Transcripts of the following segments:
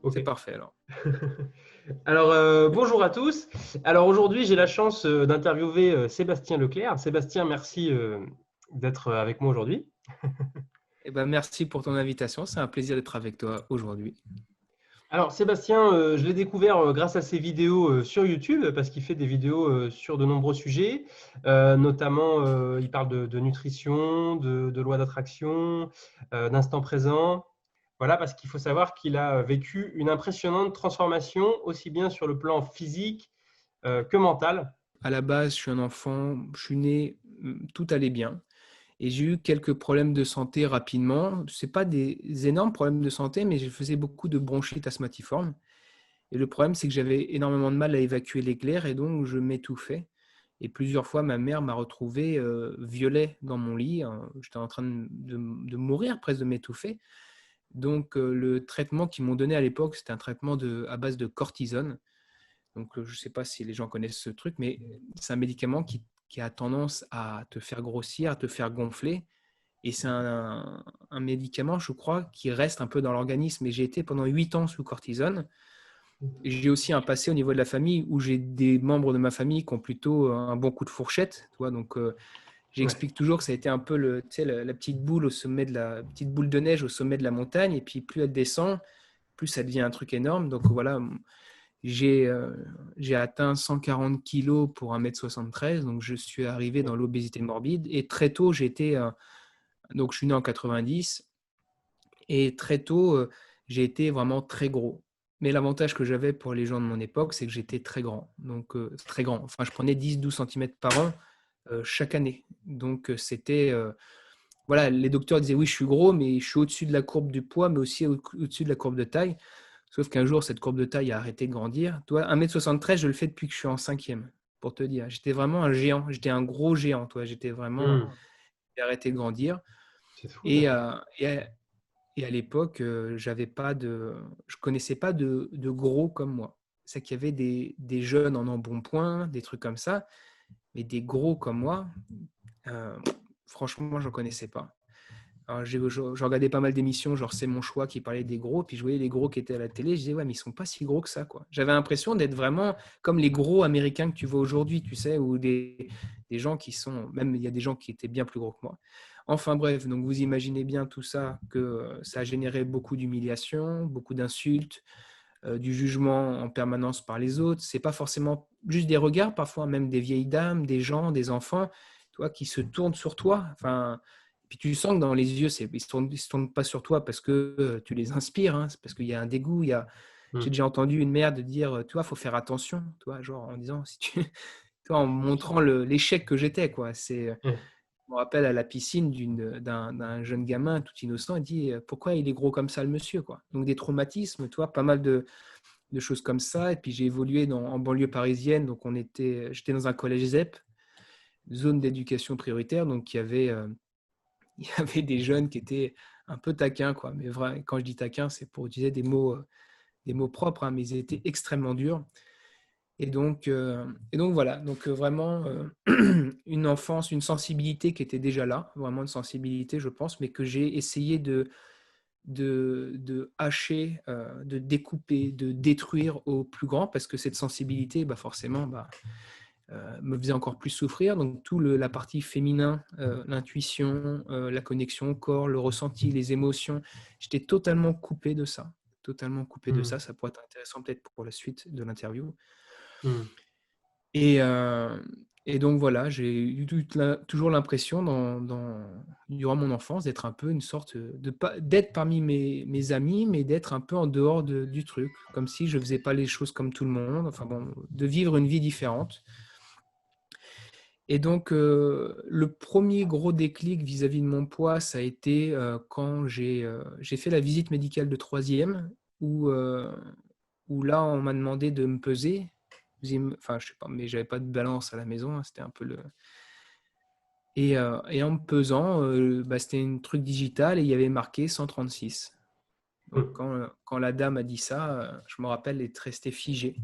Ok. C'est parfait alors. Alors, bonjour à tous. Alors aujourd'hui, j'ai la chance d'interviewer Sébastien Leclerc. Sébastien, merci d'être avec moi aujourd'hui. Eh ben, merci pour ton invitation. C'est un plaisir d'être avec toi aujourd'hui. Alors, Sébastien, je l'ai découvert grâce à ses vidéos sur YouTube, parce qu'il fait des vidéos sur de nombreux sujets. Notamment, il parle de nutrition, de loi d'attraction, d'instant présent. Voilà, parce qu'il faut savoir qu'il a vécu une impressionnante transformation, aussi bien sur le plan physique que mental. À la base, je suis un enfant, je suis né, tout allait bien. Et j'ai eu quelques problèmes de santé rapidement. Ce pas des énormes problèmes de santé, mais je faisais beaucoup de bronchite asthmatiforme. Et le problème, c'est que j'avais énormément de mal à évacuer l'éclair et donc je m'étouffais. Et plusieurs fois, ma mère m'a retrouvé violet dans mon lit. J'étais en train de mourir, presque de m'étouffer. Donc, le traitement qu'ils m'ont donné à l'époque, c'était un traitement à base de cortisone. Donc, je ne sais pas si les gens connaissent ce truc, mais c'est un médicament qui a tendance à te faire grossir, à te faire gonfler. Et c'est un médicament, je crois, qui reste un peu dans l'organisme. Et j'ai été pendant 8 ans sous cortisone. Et j'ai aussi un passé au niveau de la famille où j'ai des membres de ma famille qui ont plutôt un bon coup de fourchette. Tu vois, donc, Ouais. j'explique toujours que ça a été un peu tu sais, la petite boule au sommet de la petite boule de neige au sommet de la montagne. Et puis, plus elle descend, plus ça devient un truc énorme. Donc, voilà, j'ai atteint 140 kilos pour 1,73 m. Donc, je suis arrivé dans l'obésité morbide. Et très tôt, donc, je suis né en 90. Et très tôt, j'ai été vraiment très gros. Mais l'avantage que j'avais pour les gens de mon époque, c'est que j'étais très grand. Donc, très grand. Enfin, je prenais 10-12 centimètres par an chaque année. Donc, voilà, les docteurs disaient oui, je suis gros, mais je suis au-dessus de la courbe du poids, mais aussi au-dessus de la courbe de taille. Sauf qu'un jour, cette courbe de taille a arrêté de grandir. Toi, 1,73 m, je le fais depuis que je suis en cinquième, pour te dire. J'étais vraiment un géant. J'étais un gros géant, toi. J'étais vraiment. Hmm. J'ai arrêté de grandir. C'est fou ça. Et, et à l'époque, je connaissais pas de gros comme moi. C'est qu'il y avait des jeunes en embonpoint, des trucs comme ça, mais des gros comme moi, euh, franchement, je ne connaissais pas. Alors, je regardais pas mal d'émissions, genre C'est mon choix, qui parlait des gros, puis je voyais les gros qui étaient à la télé, je disais, ouais, mais ils sont pas si gros que ça, quoi. J'avais l'impression d'être vraiment comme les gros américains que tu vois aujourd'hui, tu sais, ou des gens qui sont, même il y a des gens qui étaient bien plus gros que moi. Enfin bref, donc vous imaginez bien tout ça, que ça a généré beaucoup d'humiliation, beaucoup d'insultes, du jugement en permanence par les autres. C'est pas forcément juste des regards, parfois même des vieilles dames, des gens, des enfants, toi, qui se tournent sur toi. Enfin, puis tu sens que dans les yeux, ils ne se tournent pas sur toi parce que tu les inspires, hein, c'est parce qu'il y a un dégoût. J'ai Hmm. déjà entendu une mère de dire, tu vois, faut faire attention, tu vois, genre en disant, si tu, toi, en montrant l'échec que j'étais, quoi. Ouais. Je me rappelle à la piscine d'un jeune gamin tout innocent, il dit, pourquoi il est gros comme ça, le monsieur, quoi. Donc des traumatismes, tu vois, pas mal de choses comme ça. Et puis j'ai évolué en banlieue parisienne, donc j'étais dans un collège ZEP, zone d'éducation prioritaire, donc il y avait des jeunes qui étaient un peu taquins, quoi. Mais vrai, quand je dis taquins, c'est pour utiliser des mots propres, hein, mais ils étaient extrêmement durs. Et donc voilà, donc vraiment une enfance, une sensibilité qui était déjà là, vraiment une sensibilité, je pense, mais que j'ai essayé de hacher, de découper, de détruire au plus grand, parce que cette sensibilité, bah forcément, me faisait encore plus souffrir. Donc, la partie féminin, l'intuition, la connexion au corps, le ressenti, les émotions, j'étais totalement coupé de ça. Totalement coupé de Hmm. ça. Ça pourrait être intéressant peut-être pour la suite de l'interview. Hmm. Et, donc voilà, j'ai eu toujours l'impression durant mon enfance d'être un peu une sorte d'être parmi mes amis, mais d'être un peu en dehors du truc, comme si je ne faisais pas les choses comme tout le monde, enfin bon, de vivre une vie différente. Et donc, le premier gros déclic vis-à-vis de mon poids, ça a été quand j'ai fait la visite médicale de troisième, où là, on m'a demandé de me peser. Enfin, je sais pas, mais j'avais pas de balance à la maison, hein, c'était un peu le. Et en me pesant, c'était un truc digital et il y avait marqué 136. Donc, Hmm. quand la dame a dit ça, je me rappelle être resté figé.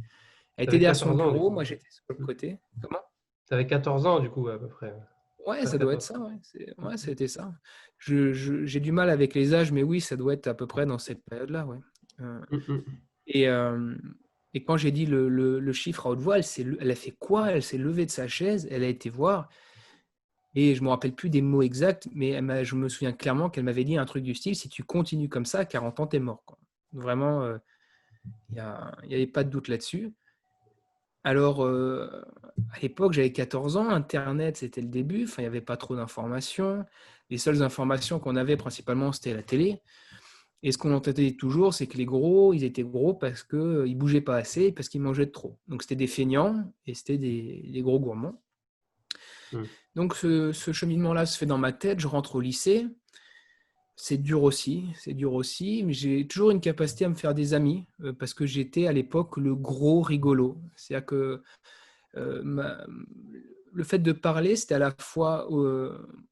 Elle était T'avais derrière son 14 ans du bureau, coup. moi j'étais sur le Hmm. côté. Comment? T'avais 14 ans du coup à peu près. Ouais, ça doit être 13-14. ça. Ouais, ouais, c'était ça. J'ai du mal avec les âges, mais oui, ça doit être à peu près dans cette période-là. Ouais. Euh, Hmm, hmm. Et, euh, et quand j'ai dit le chiffre à haute voix, elle a fait quoi? Elle s'est levée de sa chaise, elle a été voir. Et je ne me rappelle plus des mots exacts, mais je me souviens clairement qu'elle m'avait dit un truc du style, si tu continues comme ça, à 40 ans, tu es mort, quoi. Vraiment, il n'y avait pas de doute là-dessus. Alors, à l'époque, j'avais 14 ans, Internet, c'était le début, enfin, il n'y avait pas trop d'informations. Les seules informations qu'on avait principalement, c'était la télé. Et ce qu'on entendait toujours, c'est que les gros, ils étaient gros parce qu'ils ne bougeaient pas assez, parce qu'ils mangeaient de trop. Donc, c'était des feignants et c'était des gros gourmands. Mm. Donc, ce cheminement-là se fait dans ma tête. Je rentre au lycée. C'est dur aussi, mais j'ai toujours une capacité à me faire des amis parce que j'étais à l'époque le gros rigolo. C'est-à-dire que euh, ma- le fait de parler, c'était à la fois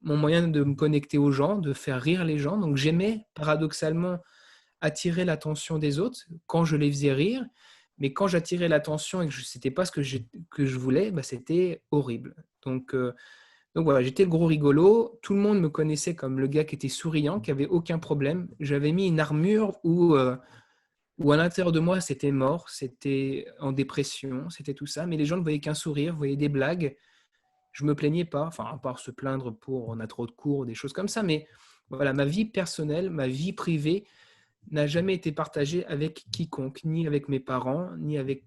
mon moyen de me connecter aux gens, de faire rire les gens. Donc j'aimais paradoxalement attirer l'attention des autres quand je les faisais rire, mais quand j'attirais l'attention et que ce n'était pas ce que je voulais, bah, c'était horrible. Donc voilà, j'étais le gros rigolo. Tout le monde me connaissait comme le gars qui était souriant, qui avait aucun problème. J'avais mis une armure où à l'intérieur de moi, c'était mort, c'était en dépression, c'était tout ça. Mais les gens ne voyaient qu'un sourire, voyaient des blagues. Je me plaignais pas, enfin, à part se plaindre pour on a trop de cours, des choses comme ça. Mais voilà, ma vie personnelle, ma vie privée n'a jamais été partagée avec quiconque, ni avec mes parents, ni avec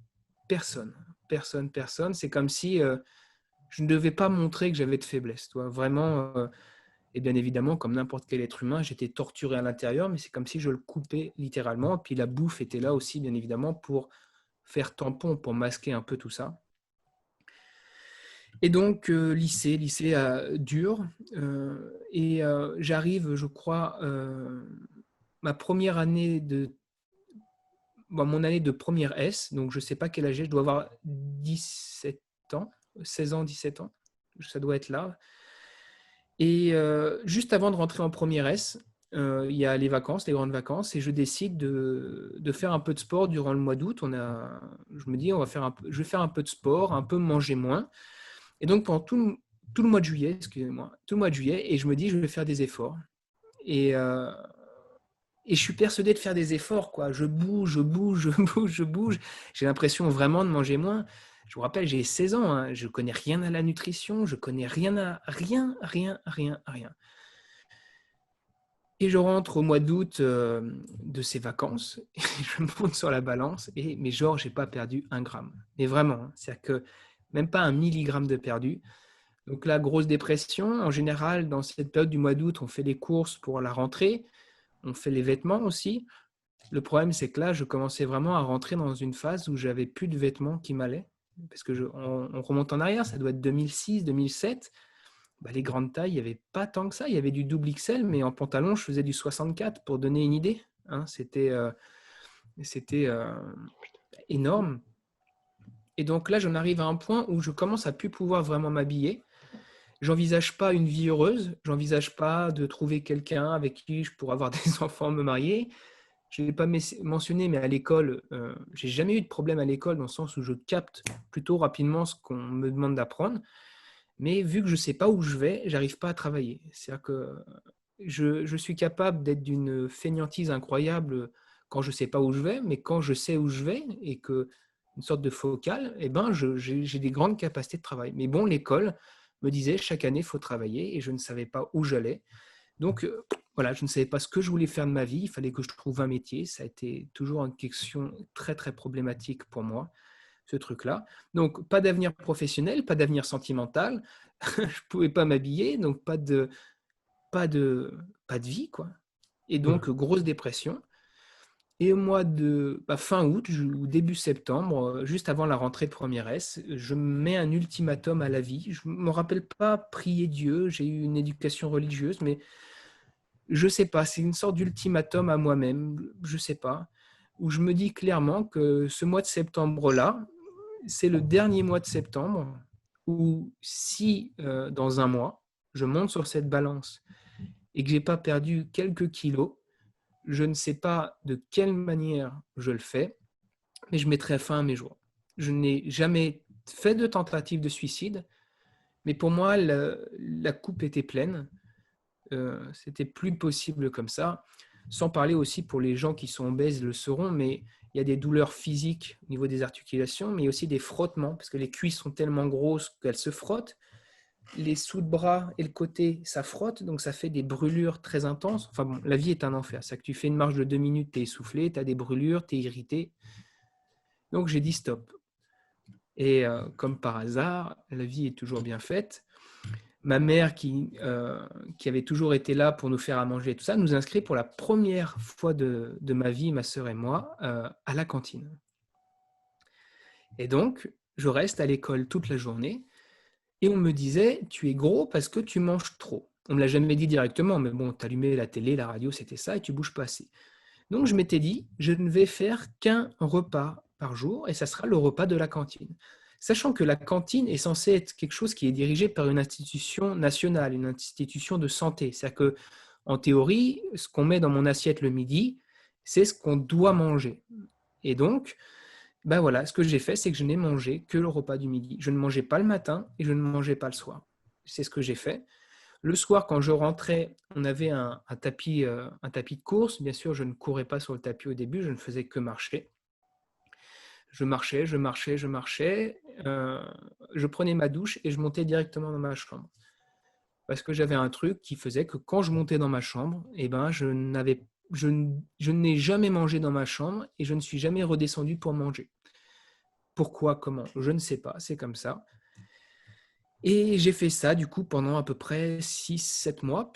personne. Personne, personne. C'est comme si je ne devais pas montrer que j'avais de faiblesse. Toi. Vraiment, et bien évidemment, comme n'importe quel être humain, j'étais torturé à l'intérieur, mais c'est comme si je le coupais littéralement. Puis la bouffe était là aussi, bien évidemment, pour faire tampon, pour masquer un peu tout ça. Et donc, lycée dur. J'arrive, je crois, ma première année mon année de première S, donc je ne sais pas quel âge j'ai, je dois avoir 17 ans, 16 ans, 17 ans, ça doit être là. Et juste avant de rentrer en première S, il y a les vacances, les grandes vacances, et je décide de faire un peu de sport durant le mois d'août. Je me dis, je vais faire un peu de sport, un peu manger moins. Et donc, pendant tout le mois de juillet, excusez-moi, tout le mois de juillet, et je me dis, je vais faire des efforts. Et, euh, et je suis persuadé de faire des efforts, quoi. Je bouge, je bouge, je bouge, je bouge. J'ai l'impression vraiment de manger moins. Je vous rappelle, j'ai 16 ans, hein. Je ne connais rien à la nutrition, je connais rien à rien, rien, rien, rien. Et je rentre au mois d'août de ces vacances, et je monte sur la balance, mais genre, je n'ai pas perdu 1 gramme. Mais vraiment, hein. C'est-à-dire que même pas 1 milligramme de perdu. Donc là, grosse dépression. En général, dans cette période du mois d'août, on fait les courses pour la rentrée, on fait les vêtements aussi. Le problème, c'est que là, je commençais vraiment à rentrer dans une phase où j'avais plus de vêtements qui m'allaient. Parce que on remonte en arrière, ça doit être 2006, 2007. Bah, les grandes tailles, il n'y avait pas tant que ça. Il y avait du double XL, mais en pantalon, je faisais du 64 pour donner une idée. Hein, c'était énorme. Et donc là, j'en arrive à un point où je commence à plus pouvoir vraiment m'habiller. J'envisage pas une vie heureuse. J'envisage pas de trouver quelqu'un avec qui je pourrais avoir des enfants, me marier. Je ne l'ai pas mentionné, mais à l'école, j'ai jamais eu de problème à l'école dans le sens où je capte plutôt rapidement ce qu'on me demande d'apprendre. Mais vu que je ne sais pas où je vais, j'arrive pas à travailler. C'est-à-dire que je suis capable d'être d'une fainéantise incroyable quand je ne sais pas où je vais, mais quand je sais où je vais et que une sorte de focale, eh ben, j'ai des grandes capacités de travail. Mais bon, l'école me disait chaque année, il faut travailler et je ne savais pas où j'allais. Donc, voilà, je ne savais pas ce que je voulais faire de ma vie. Il fallait que je trouve un métier. Ça a été toujours une question très, très problématique pour moi, ce truc-là. Donc, pas d'avenir professionnel, pas d'avenir sentimental. Je ne pouvais pas m'habiller, donc pas de, pas de vie, quoi. Et donc, Mm. grosse dépression. Et au mois de fin août ou début septembre, juste avant la rentrée de première S, je mets un ultimatum à la vie. Je ne me rappelle pas prier Dieu, j'ai eu une éducation religieuse, mais je sais pas, c'est une sorte d'ultimatum à moi-même, je sais pas, où je me dis clairement que ce mois de septembre-là, c'est le dernier mois de septembre où si dans un mois, je monte sur cette balance et que j'ai pas perdu quelques kilos, je ne sais pas de quelle manière je le fais, mais je mettrai fin à mes jours. Je n'ai jamais fait de tentative de suicide, mais pour moi, la coupe était pleine. C'était plus possible comme ça. Sans parler aussi pour les gens qui sont obèses le sauront, mais il y a des douleurs physiques au niveau des articulations, mais il y a aussi des frottements, parce que les cuisses sont tellement grosses qu'elles se frottent. Les sous de bras et le côté, ça frotte, donc ça fait des brûlures très intenses. Enfin bon, la vie est un enfer. C'est que tu fais une marche de 2 minutes, tu es essoufflé, tu as des brûlures, tu es irrité. Donc j'ai dit stop. Et comme par hasard, la vie est toujours bien faite. Ma mère, qui avait toujours été là pour nous faire à manger et tout ça, nous inscrit pour la première fois de ma vie, ma sœur et moi, à la cantine. Et donc, je reste à l'école toute la journée et on me disait, tu es gros parce que tu manges trop. On ne me l'a jamais dit directement, mais bon, tu allumais la télé, la radio, c'était ça, et tu bouges pas assez. Donc, je m'étais dit, je ne vais faire qu'un repas par jour et ça sera le repas de la cantine. Sachant que la cantine est censée être quelque chose qui est dirigé par une institution nationale, une institution de santé. C'est-à-dire qu'en théorie, ce qu'on met dans mon assiette le midi, c'est ce qu'on doit manger. Et donc, ben voilà, ce que j'ai fait, c'est que je n'ai mangé que le repas du midi. Je ne mangeais pas le matin et je ne mangeais pas le soir. C'est ce que j'ai fait. Le soir, quand je rentrais, on avait un tapis de course. Bien sûr, je ne courais pas sur le tapis au début, je ne faisais que marcher. Je marchais. Je prenais ma douche et je montais directement dans ma chambre. Parce que j'avais un truc qui faisait que quand je montais dans ma chambre, eh ben, je n'ai jamais mangé dans ma chambre et je ne suis jamais redescendu pour manger. Pourquoi, comment? Je ne sais pas, c'est comme ça. Et j'ai fait ça du coup pendant à peu près 6-7 mois,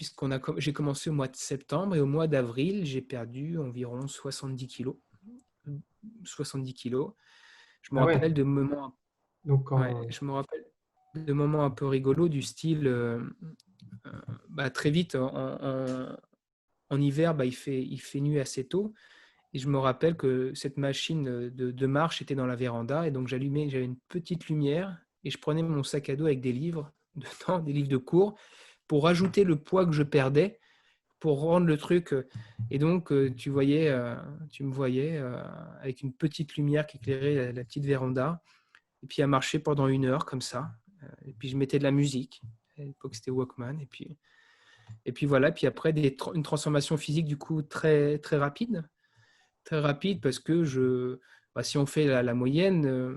j'ai commencé au mois de septembre et au mois d'avril, j'ai perdu environ 70 kilos. 70 kilos. Je me Ah ouais. rappelle de moments, Donc, je me rappelle de moments un peu rigolos du style très vite en hiver, il fait nuit assez tôt. Et je me rappelle que cette machine de marche était dans la véranda. Et donc, j'avais une petite lumière et je prenais mon sac à dos avec des livres dedans, des livres de cours, pour rajouter le poids que je perdais, pour rendre le truc. Et donc, tu me voyais avec une petite lumière qui éclairait la petite véranda. Et puis, à marcher pendant 1 heure comme ça. Et puis, je mettais de la musique. À l'époque, c'était Walkman. Et puis voilà. Puis après, une transformation physique du coup très, très rapide. Très rapide parce que si on fait la moyenne,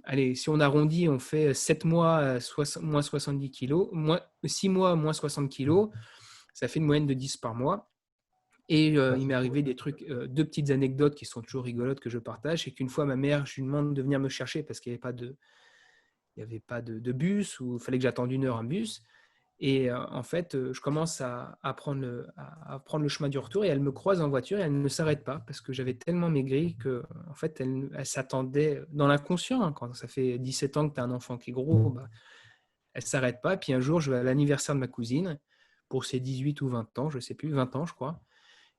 allez, si on arrondit, on fait 7 mois, moins 70 kilos, 6 mois, moins 60 kilos, ça fait une moyenne de 10 par mois. Et il m'est arrivé des trucs, 2 petites anecdotes qui sont toujours rigolotes que je partage. C'est qu'une fois, ma mère, je lui demande de venir me chercher parce qu'il n'y avait pas de bus ou il fallait que j'attende 1 heure un bus. Et en fait, je commence à prendre le chemin du retour et elle me croise en voiture et elle ne s'arrête pas parce que j'avais tellement maigri que, en fait, elle s'attendait dans l'inconscient. Hein, quand ça fait 17 ans que tu as un enfant qui est gros, elle ne s'arrête pas. Puis un jour, je vais à l'anniversaire de ma cousine pour ses 18 ou 20 ans, je ne sais plus, 20 ans, je crois.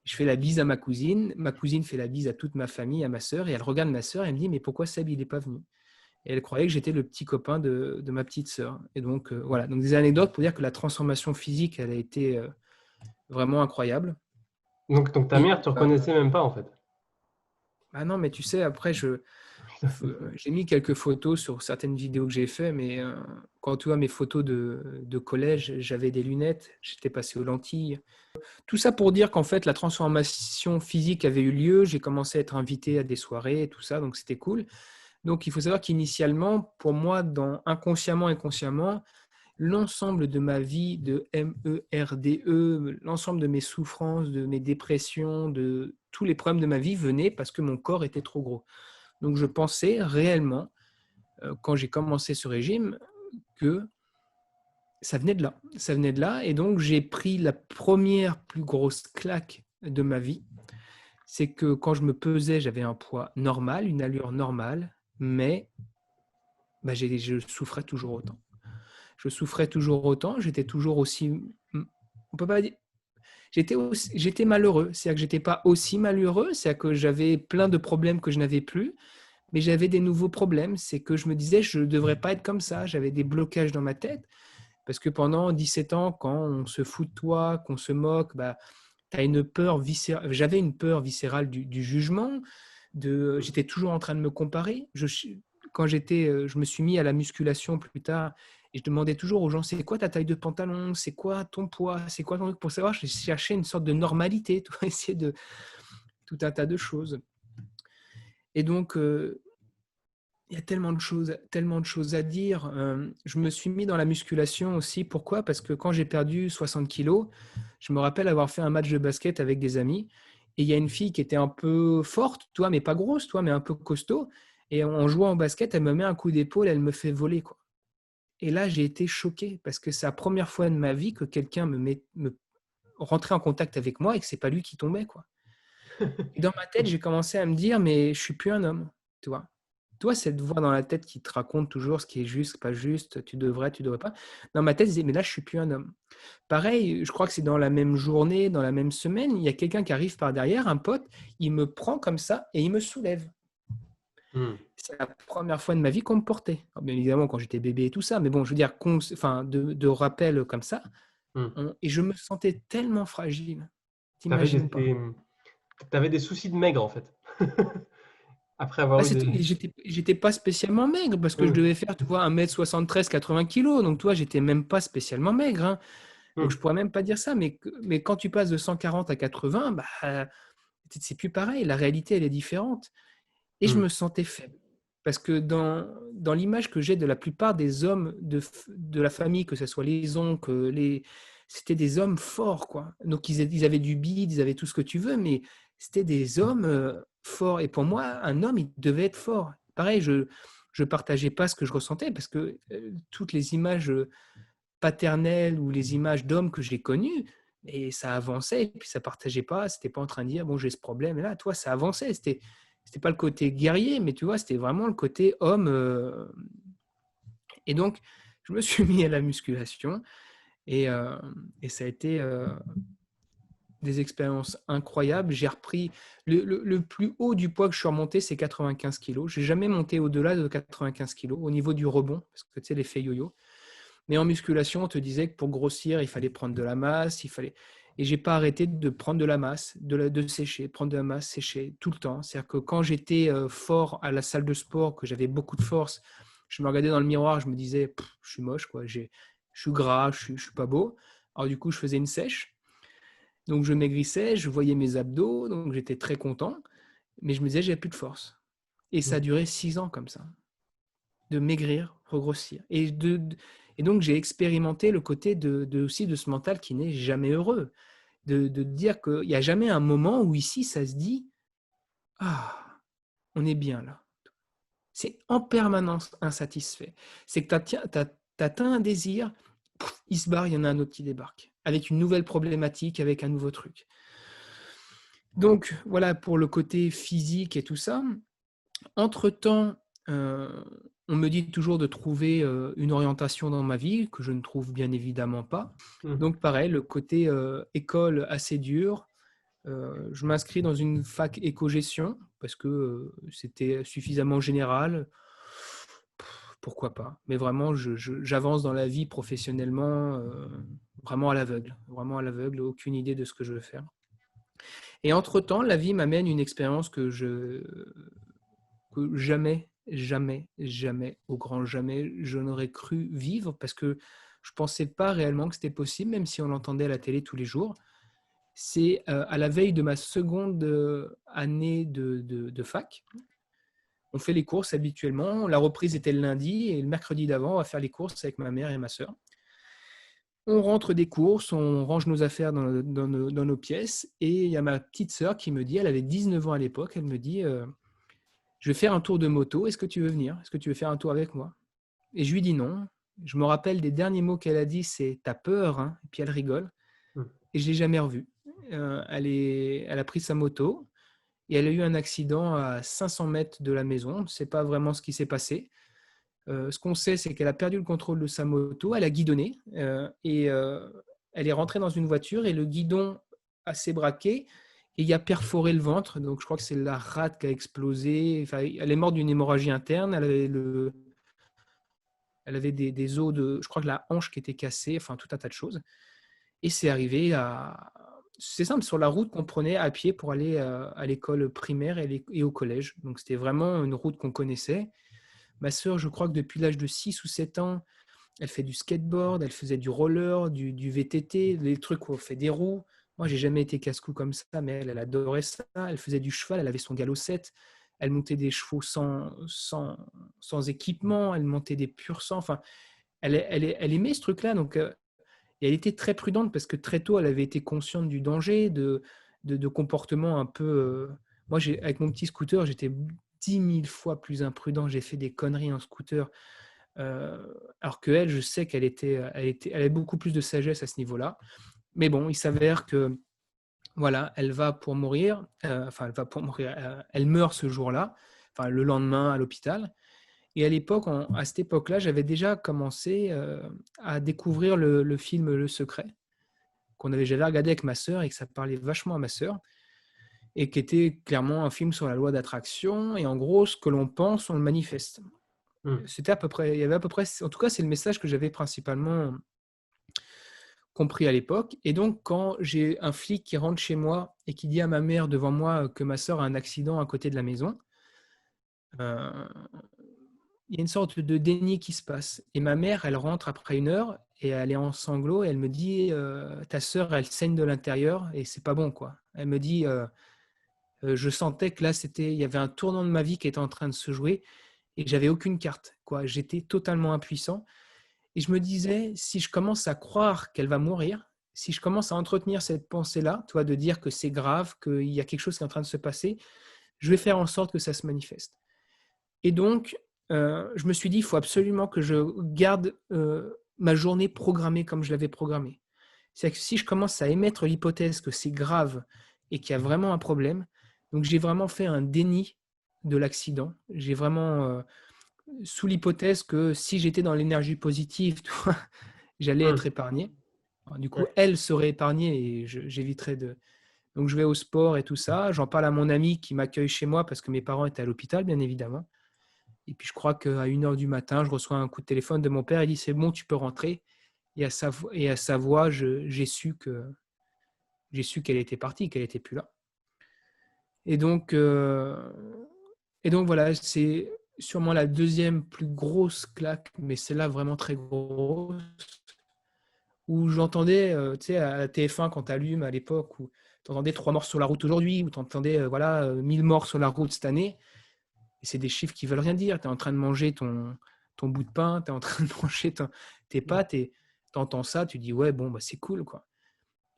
Je fais la bise à ma cousine fait la bise à toute ma famille, à ma sœur, et elle regarde ma sœur et elle me dit « Mais pourquoi Seb, il n'est pas venu ?» Et elle croyait que j'étais le petit copain de ma petite sœur. Et donc, voilà. Donc, des anecdotes pour dire que la transformation physique, elle a été vraiment incroyable. donc ta Et mère, tu ne reconnaissais même pas en fait. non, mais tu sais, après, j'ai mis quelques photos sur certaines vidéos que j'ai faites, mais quand tu vois mes photos de collège, j'avais des lunettes, j'étais passé aux lentilles. Tout ça pour dire qu'en fait, la transformation physique avait eu lieu. J'ai commencé à être invité à des soirées et tout ça, donc c'était cool. Donc, il faut savoir qu'initialement, pour moi, inconsciemment, l'ensemble de ma vie de MERDE, l'ensemble de mes souffrances, de mes dépressions, de tous les problèmes de ma vie venaient parce que mon corps était trop gros. Donc, je pensais réellement, quand j'ai commencé ce régime, que ça venait de là. Ça venait de là. Et donc, j'ai pris la première plus grosse claque de ma vie. C'est que quand je me pesais, j'avais un poids normal, une allure normale, mais je souffrais toujours autant. J'étais toujours aussi, on peut pas dire, j'étais malheureux. C'est-à-dire que j'étais pas aussi malheureux, c'est-à-dire que j'avais plein de problèmes que je n'avais plus, mais j'avais des nouveaux problèmes. C'est que je me disais, je ne devrais pas être comme ça. J'avais des blocages dans ma tête, parce que pendant 17 ans, quand on se fout de toi, qu'on se moque, t'as une peur viscérale. J'avais une peur viscérale du jugement. J'étais toujours en train de me comparer. Quand je me suis mis à la musculation plus tard Et je demandais toujours aux gens, c'est quoi ta taille de pantalon? C'est quoi ton poids? C'est quoi ton truc? Pour savoir, je cherchais une sorte de normalité, tu vois, essayer de tout un tas de choses. Et donc, il y a tellement de choses à dire. Je me suis mis dans la musculation aussi. Pourquoi? Parce que quand j'ai perdu 60 kilos, je me rappelle avoir fait un match de basket avec des amis. Et il y a une fille qui était un peu forte, toi, mais pas grosse, toi, mais un peu costaud. Et en jouant au basket, elle me met un coup d'épaule, elle me fait voler, quoi. Et là, j'ai été choqué parce que c'est la première fois de ma vie que quelqu'un me rentrait en contact avec moi et que c'est pas lui qui tombait, quoi. Et dans ma tête, j'ai commencé à me dire, mais je suis plus un homme, tu vois. Toi, cette voix dans la tête qui te raconte toujours ce qui est juste, pas juste, tu devrais pas. Dans ma tête, je disais, mais là, je suis plus un homme. Pareil, je crois que c'est dans la même journée, dans la même semaine, il y a quelqu'un qui arrive par derrière, un pote, il me prend comme ça et il me soulève. Hmm. C'est la première fois de ma vie qu'on me portait. Alors, bien évidemment, quand j'étais bébé et tout ça, mais bon, je veux dire, enfin, de rappel comme ça. Hmm. Et je me sentais tellement fragile. T'avais T'imagines pas. t'avais des soucis de maigre, en fait. Après avoir Ah, eu des... j'étais pas spécialement maigre parce que je Hmm. devais faire, tu vois, 1m73, 80 kilos. Donc, toi, j'étais même pas spécialement maigre, hein. Donc, je Hmm. pourrais même pas dire ça. Mais quand tu passes de 140 à 80, bah, c'est plus pareil. La réalité, elle est différente. Et je Hmm. me sentais faible. Parce que dans l'image que j'ai de la plupart des hommes de la famille, que ce soit les oncles, c'était des hommes forts, quoi. Donc, ils avaient du bide, ils avaient tout ce que tu veux, mais c'était des hommes forts. Et pour moi, un homme, il devait être fort. Pareil, je partageais pas ce que je ressentais parce que toutes les images paternelles ou les images d'hommes que j'ai connues, et ça avançait, et puis ça partageait pas, c'était pas en train de dire, bon, j'ai ce problème, et là, toi, ça avançait, c'était pas le côté guerrier, mais tu vois, c'était vraiment le côté homme. Et donc, je me suis mis à la musculation, et, euh, et ça a été des expériences incroyables. J'ai repris le plus haut du poids que je suis remonté, c'est 95 kilos. J'ai jamais monté au-delà de 95 kilos au niveau du rebond, parce que tu sais, l'effet yo-yo. Mais en musculation, on te disait que pour grossir, il fallait prendre de la masse, il fallait. Et j'ai pas arrêté de prendre de la masse, de sécher, prendre de la masse, sécher tout le temps. C'est-à-dire que quand j'étais fort à la salle de sport, que j'avais beaucoup de force, je me regardais dans le miroir, je me disais, je suis moche, quoi. Je suis gras, je suis pas beau. Alors du coup, je faisais une sèche. Donc je maigrissais, je voyais mes abdos, donc j'étais très content. Mais je me disais, j'ai plus de force. Et ça a Hmm. duré 6 ans comme ça de maigrir, regrossir. Et donc, j'ai expérimenté le côté aussi de ce mental qui n'est jamais heureux. De dire qu'il n'y a jamais un moment où ici, ça se dit « Ah, on est bien là ». C'est en permanence insatisfait. C'est que tu atteint un désir, il se barre, il y en a un autre qui débarque, avec une nouvelle problématique, avec un nouveau truc. Donc, voilà pour le côté physique et tout ça. Entre-temps, on me dit toujours de trouver une orientation dans ma vie, que je ne trouve bien évidemment pas. Hmm. Donc pareil, le côté école assez dur. Je m'inscris dans une fac éco-gestion parce que c'était suffisamment général. Pourquoi pas? Mais vraiment, j'avance dans la vie professionnellement vraiment à l'aveugle, aucune idée de ce que je veux faire. Et entre-temps, la vie m'amène une expérience que jamais, jamais, jamais, au grand jamais, je n'aurais cru vivre parce que je ne pensais pas réellement que c'était possible, même si on l'entendait à la télé tous les jours. C'est à la veille de ma seconde année de fac. On fait les courses habituellement. La reprise était le lundi et le mercredi d'avant, on va faire les courses avec ma mère et ma sœur. On rentre des courses, on range nos affaires dans nos pièces et il y a ma petite sœur qui me dit, elle avait 19 ans à l'époque, elle me dit je vais faire un tour de moto, est-ce que tu veux venir? Est-ce que tu veux faire un tour avec moi? Et je lui dis non. Je me rappelle des derniers mots qu'elle a dit, c'est « t'as peur, hein ?» Et puis elle rigole. Hmm. Et je ne l'ai jamais revue. Elle a pris sa moto et elle a eu un accident à 500 mètres de la maison. On ne sait pas vraiment ce qui s'est passé. Ce qu'on sait, c'est qu'elle a perdu le contrôle de sa moto, elle a guidonné et elle est rentrée dans une voiture et le guidon s'est braqué et il a perforé le ventre. Donc, je crois que c'est la rate qui a explosé. Enfin, elle est morte d'une hémorragie interne. Elle avait des os de, je crois que la hanche qui était cassée, enfin tout un tas de choses. Et c'est arrivé c'est simple, sur la route qu'on prenait à pied pour aller à l'école primaire et au collège. Donc, c'était vraiment une route qu'on connaissait. Ma sœur, je crois que depuis l'âge de 6 ou 7 ans, Elle fait du skateboard, elle faisait du roller, du VTT, les trucs où on fait des roues. Moi, j'ai jamais été casse-cou comme ça, mais elle adorait ça. Elle faisait du cheval, elle avait son galop 7. Elle montait des chevaux sans équipement, elle montait des pur sang. Enfin, elle aimait ce truc-là. Donc, et elle était très prudente parce que très tôt, elle avait été consciente du danger, de comportements un peu. Moi, avec mon petit scooter, j'étais 10 000 fois plus imprudent. J'ai fait des conneries en scooter. Alors qu'elle, je sais elle avait beaucoup plus de sagesse à ce niveau-là. Mais bon, il s'avère que voilà, elle va pour mourir. Enfin, elle va pour mourir. Elle meurt ce jour-là. Enfin, le lendemain à l'hôpital. Et à l'époque, à cette époque-là, j'avais déjà commencé à découvrir le film Le Secret, j'avais regardé avec ma sœur et que ça parlait vachement à ma sœur, et qui était clairement un film sur la loi d'attraction. Et en gros, ce que l'on pense, on le manifeste. Hmm. C'était à peu près, il y avait à peu près, en tout cas, c'est le message que j'avais principalement compris à l'époque. Et donc, quand j'ai un flic qui rentre chez moi et qui dit à ma mère devant moi que ma sœur a un accident à côté de la maison, euh, il y a une sorte de déni qui se passe. Et ma mère, elle rentre après 1 heure et elle est en sanglots et elle me dit ta sœur, elle saigne de l'intérieur et c'est pas bon, quoi. Elle me dit je sentais que là, il y avait un tournant de ma vie qui était en train de se jouer et j'avais aucune carte, quoi. J'étais totalement impuissant. Et je me disais, si je commence à croire qu'elle va mourir, si je commence à entretenir cette pensée-là, toi, de dire que c'est grave, qu'il y a quelque chose qui est en train de se passer, je vais faire en sorte que ça se manifeste. Et donc, je me suis dit, il faut absolument que je garde ma journée programmée comme je l'avais programmée. C'est-à-dire que si je commence à émettre l'hypothèse que c'est grave et qu'il y a vraiment un problème, donc j'ai vraiment fait un déni de l'accident. J'ai vraiment, sous l'hypothèse que si j'étais dans l'énergie positive, j'allais Hmm. être épargné. Alors, du coup, Ouais. elle serait épargnée et j'éviterais de. Donc, je vais au sport et tout ça. J'en parle à mon ami qui m'accueille chez moi parce que mes parents étaient à l'hôpital, bien évidemment. Et puis, je crois qu'à 1 heure du matin, je reçois un coup de téléphone de mon père. Il dit c'est bon, tu peux rentrer. Et à sa voix, j'ai su qu'elle était partie, qu'elle n'était plus là. Et donc, voilà, c'est sûrement la deuxième plus grosse claque, mais c'est là vraiment très grosse, où j'entendais, tu sais, à la TF1 quand tu allumes à l'époque, où tu entendais 3 morts sur la route aujourd'hui, où tu entendais 1000 morts sur la route cette année. Et c'est des chiffres qui veulent rien dire. Tu es en train de manger ton bout de pain, tu es en train de manger tes pâtes, et tu entends ça, tu dis ouais, bon, bah, c'est cool, quoi.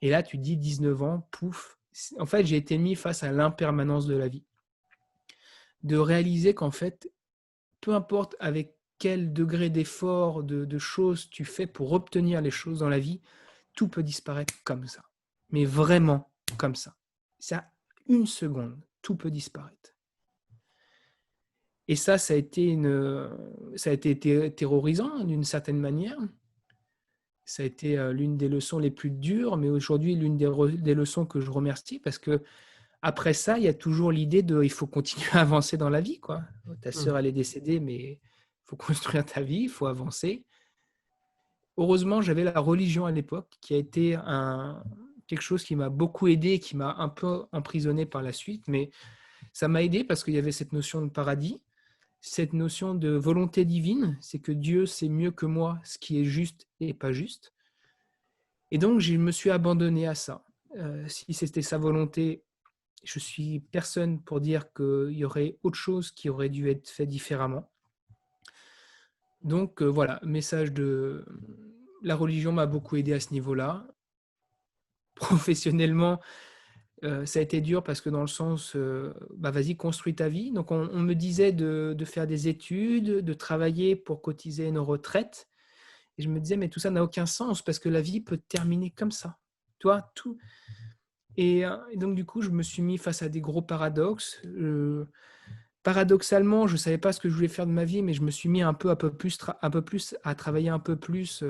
Et là, tu dis 19 ans, pouf. En fait, j'ai été mis face à l'impermanence de la vie. De réaliser qu'en fait, peu importe avec quel degré d'effort, de choses tu fais pour obtenir les choses dans la vie, tout peut disparaître comme ça. Mais vraiment comme ça. Ça, 1 seconde, tout peut disparaître. Et ça a été terrorisant d'une certaine manière. Ça a été l'une des leçons les plus dures, mais aujourd'hui l'une des leçons que je remercie, parce que après ça, il y a toujours l'idée il faut continuer à avancer dans la vie, quoi. Ta Hmm. sœur, elle est décédée, mais il faut construire ta vie, il faut avancer. Heureusement, j'avais la religion à l'époque, qui a été quelque chose qui m'a beaucoup aidé, qui m'a un peu emprisonné par la suite, mais ça m'a aidé parce qu'il y avait cette notion de paradis, cette notion de volonté divine, c'est que Dieu sait mieux que moi ce qui est juste et pas juste. Et donc, je me suis abandonné à ça. Si c'était sa volonté, je suis personne pour dire qu'il y aurait autre chose qui aurait dû être fait différemment. Donc voilà, message de la religion m'a beaucoup aidé à ce niveau-là. Professionnellement, ça a été dur parce que dans le sens, vas-y, construis ta vie. Donc on me disait de faire des études, de travailler pour cotiser nos retraites. Et je me disais, mais tout ça n'a aucun sens parce que la vie peut terminer comme ça. Toi, tout. Et donc du coup, je me suis mis face à des gros paradoxes. Paradoxalement, je ne savais pas ce que je voulais faire de ma vie, mais je me suis mis un peu plus à travailler un peu plus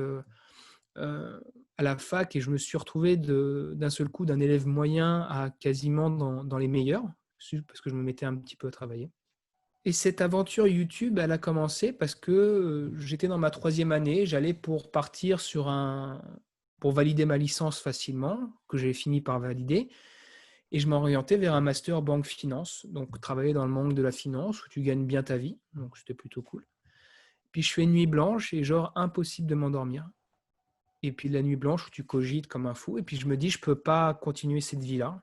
à la fac, et je me suis retrouvé d'un seul coup d'un élève moyen à quasiment dans les meilleurs, parce que je me mettais un petit peu à travailler. Et cette aventure YouTube, elle a commencé parce que j'étais dans ma 3e année, j'allais pour partir pour valider ma licence facilement, que j'ai fini par valider. Et je m'orientais vers un master banque finance, donc travailler dans le monde de la finance où tu gagnes bien ta vie, donc c'était plutôt cool. Puis je fais une nuit blanche et genre impossible de m'endormir. Et puis la nuit blanche où tu cogites comme un fou. Et puis je me dis, je ne peux pas continuer cette vie-là.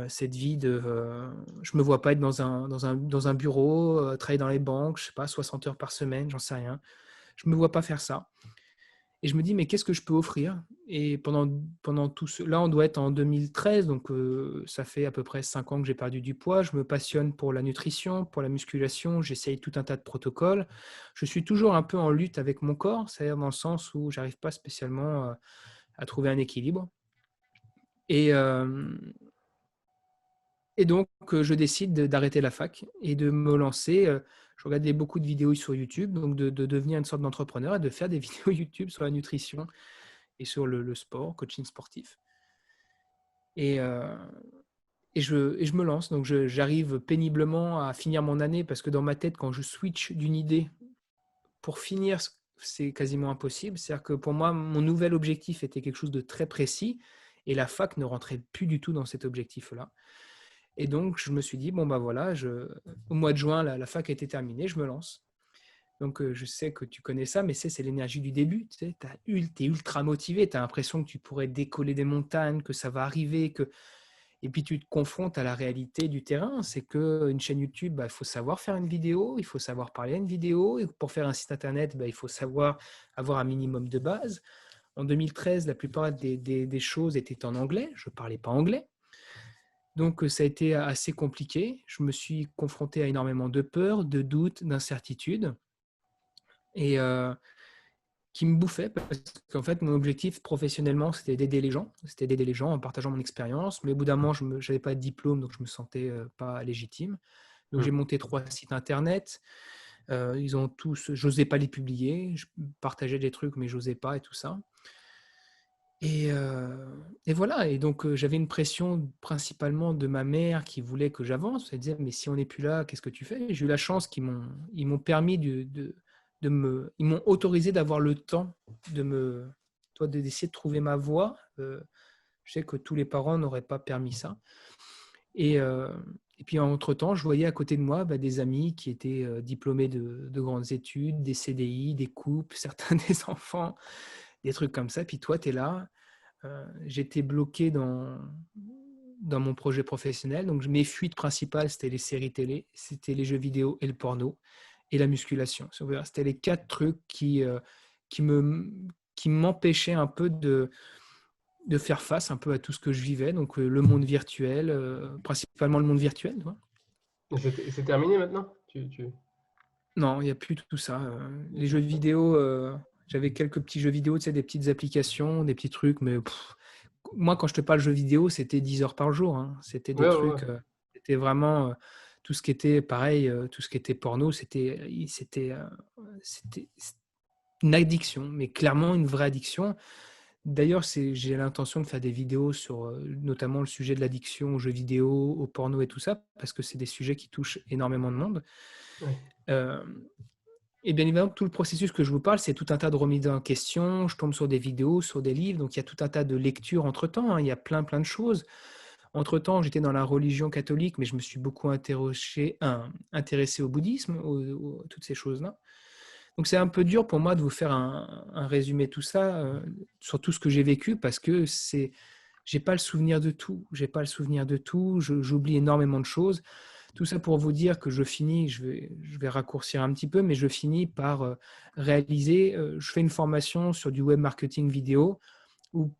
Cette vie de... je ne me vois pas être dans un bureau, travailler dans les banques, je ne sais pas, 60 heures par semaine, j'en sais rien. Je ne me vois pas faire ça. Et je me dis, mais qu'est-ce que je peux offrir? Et pendant tout ce... Là, on doit être en 2013, donc ça fait à peu près 5 ans que j'ai perdu du poids. Je me passionne pour la nutrition, pour la musculation. J'essaye tout un tas de protocoles. Je suis toujours un peu en lutte avec mon corps, c'est-à-dire dans le sens où j'arrive pas spécialement à trouver un équilibre. Et, et donc, je décide d'arrêter la fac et de me lancer. Je regardais beaucoup de vidéos sur YouTube, donc de devenir une sorte d'entrepreneur et de faire des vidéos YouTube sur la nutrition et sur le sport, coaching sportif. Et je me lance. Donc, j'arrive péniblement à finir mon année parce que dans ma tête, quand je switch d'une idée pour finir, c'est quasiment impossible. C'est-à-dire que pour moi, mon nouvel objectif était quelque chose de très précis et la fac ne rentrait plus du tout dans cet objectif-là. Et donc, je me suis dit, bon, bah voilà, au mois de juin, la fac a été terminée, je me lance. Donc, je sais que tu connais ça, mais c'est l'énergie du début. Tu sais, es ultra motivé, tu as l'impression que tu pourrais décoller des montagnes, que ça va arriver. Et puis, tu te confrontes à la réalité du terrain. C'est qu'une chaîne YouTube, bah, il faut savoir faire une vidéo, il faut savoir parler à une vidéo. Et pour faire un site Internet, bah, il faut savoir avoir un minimum de base. En 2013, la plupart des choses étaient en anglais. Je ne parlais pas anglais. Donc, ça a été assez compliqué. Je me suis confronté à énormément de peur, de doutes, d'incertitudes et qui me bouffaient parce qu'en fait, mon objectif professionnellement, c'était d'aider les gens. C'était d'aider les gens en partageant mon expérience. Mais au bout d'un moment, je n'avais pas de diplôme, donc je ne me sentais pas légitime. Donc, j'ai monté 3 sites Internet. Ils ont tous, j'osais pas les publier. Je partageais des trucs, mais j'osais pas et tout ça. Et voilà, et donc j'avais une pression principalement de ma mère qui voulait que j'avance. Elle disait, mais si on n'est plus là, qu'est-ce que tu fais? Et j'ai eu la chance ils m'ont permis ils m'ont autorisé d'avoir le temps d'essayer de trouver ma voie. Je sais que tous les parents n'auraient pas permis ça. Et puis entre-temps, je voyais à côté de moi des amis qui étaient diplômés de grandes études, des CDI, des couples, certains des enfants, des trucs comme ça. Puis toi, tu es là. J'étais bloqué dans mon projet professionnel. Donc, mes fuites principales, c'était les séries télé, c'était les jeux vidéo et le porno et la musculation. C'était les 4 trucs qui m'empêchaient un peu de faire face un peu à tout ce que je vivais. Donc, le monde virtuel, principalement le monde virtuel. Tu vois. C'est terminé maintenant? Non, il n'y a plus tout ça. Les jeux vidéo, j'avais quelques petits jeux vidéo, tu sais, des petites applications, des petits trucs, mais moi, quand je te parle jeux vidéo, c'était 10 heures par jour. Hein. C'était des trucs, c'était vraiment tout ce qui était pareil, tout ce qui était porno, c'était une addiction, mais clairement une vraie addiction. D'ailleurs, j'ai l'intention de faire des vidéos sur notamment le sujet de l'addiction aux jeux vidéo, au porno et tout ça, parce que c'est des sujets qui touchent énormément de monde. Ouais. Et bien évidemment, tout le processus que je vous parle, c'est tout un tas de remises en question. Je tombe sur des vidéos, sur des livres. Donc, il y a tout un tas de lectures entre-temps. Hein. Il y a plein de choses. Entre-temps, j'étais dans la religion catholique, mais je me suis beaucoup intéressé au bouddhisme, toutes ces choses-là. Donc, c'est un peu dur pour moi de vous faire un résumé de tout ça, sur tout ce que j'ai vécu, parce que j'ai pas le souvenir de tout. J'ai pas le souvenir de tout. J'oublie énormément de choses. Tout ça pour vous dire que je finis, je vais raccourcir un petit peu, mais je finis par réaliser, je fais une formation sur du web marketing vidéo où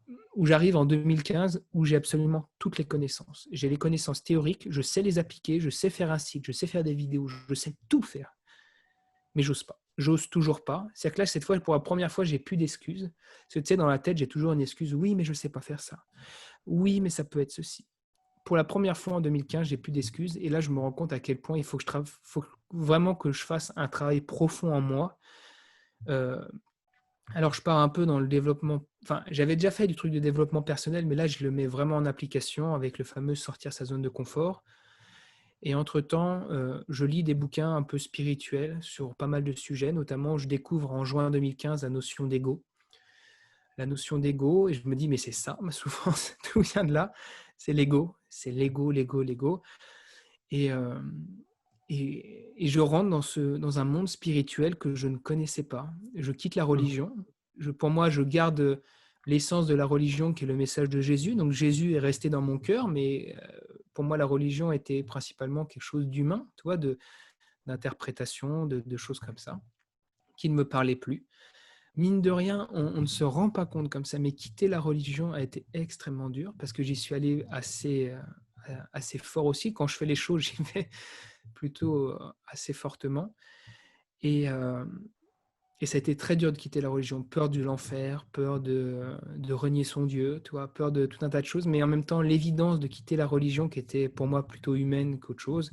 j'arrive en 2015, où j'ai absolument toutes les connaissances. J'ai les connaissances théoriques, je sais les appliquer, je sais faire un site, je sais faire des vidéos, je sais tout faire, mais j'ose pas. J'ose toujours pas. C'est-à-dire que là, cette fois, pour la première fois, j'ai plus d'excuses. Parce que tu sais, dans la tête, j'ai toujours une excuse. Oui, mais je ne sais pas faire ça. Oui, mais ça peut être ceci. Pour la première fois en 2015, j'ai plus d'excuses. Et là, je me rends compte à quel point il faut vraiment que je fasse un travail profond en moi. Alors, je pars un peu dans le développement. Enfin, j'avais déjà fait du truc de développement personnel, mais là, je le mets vraiment en application avec le fameux sortir sa zone de confort. Et entre-temps, je lis des bouquins un peu spirituels sur pas mal de sujets. Notamment, je découvre en juin 2015 la notion d'ego. La notion d'ego, et je me dis, mais c'est ça, ma souffrance, tout vient de là. C'est l'ego, c'est l'ego. Et et je rentre dans un monde spirituel que je ne connaissais pas. Je quitte la Mmh. religion. Pour moi, je garde l'essence de la religion qui est le message de Jésus. Donc Jésus est resté dans mon cœur, mais pour moi, la religion était principalement quelque chose d'humain, tu vois, d'interprétation, de choses comme ça, qui ne me parlaient plus. Mine de rien, on ne se rend pas compte comme ça, mais quitter la religion a été extrêmement dur parce que j'y suis allé assez fort aussi. Quand je fais les choses, j'y vais plutôt assez fortement. Et, euh, et ça a été très dur de quitter la religion. Peur de l'enfer, peur de renier son Dieu, tu vois, peur de tout un tas de choses. Mais en même temps, l'évidence de quitter la religion qui était pour moi plutôt humaine qu'autre chose.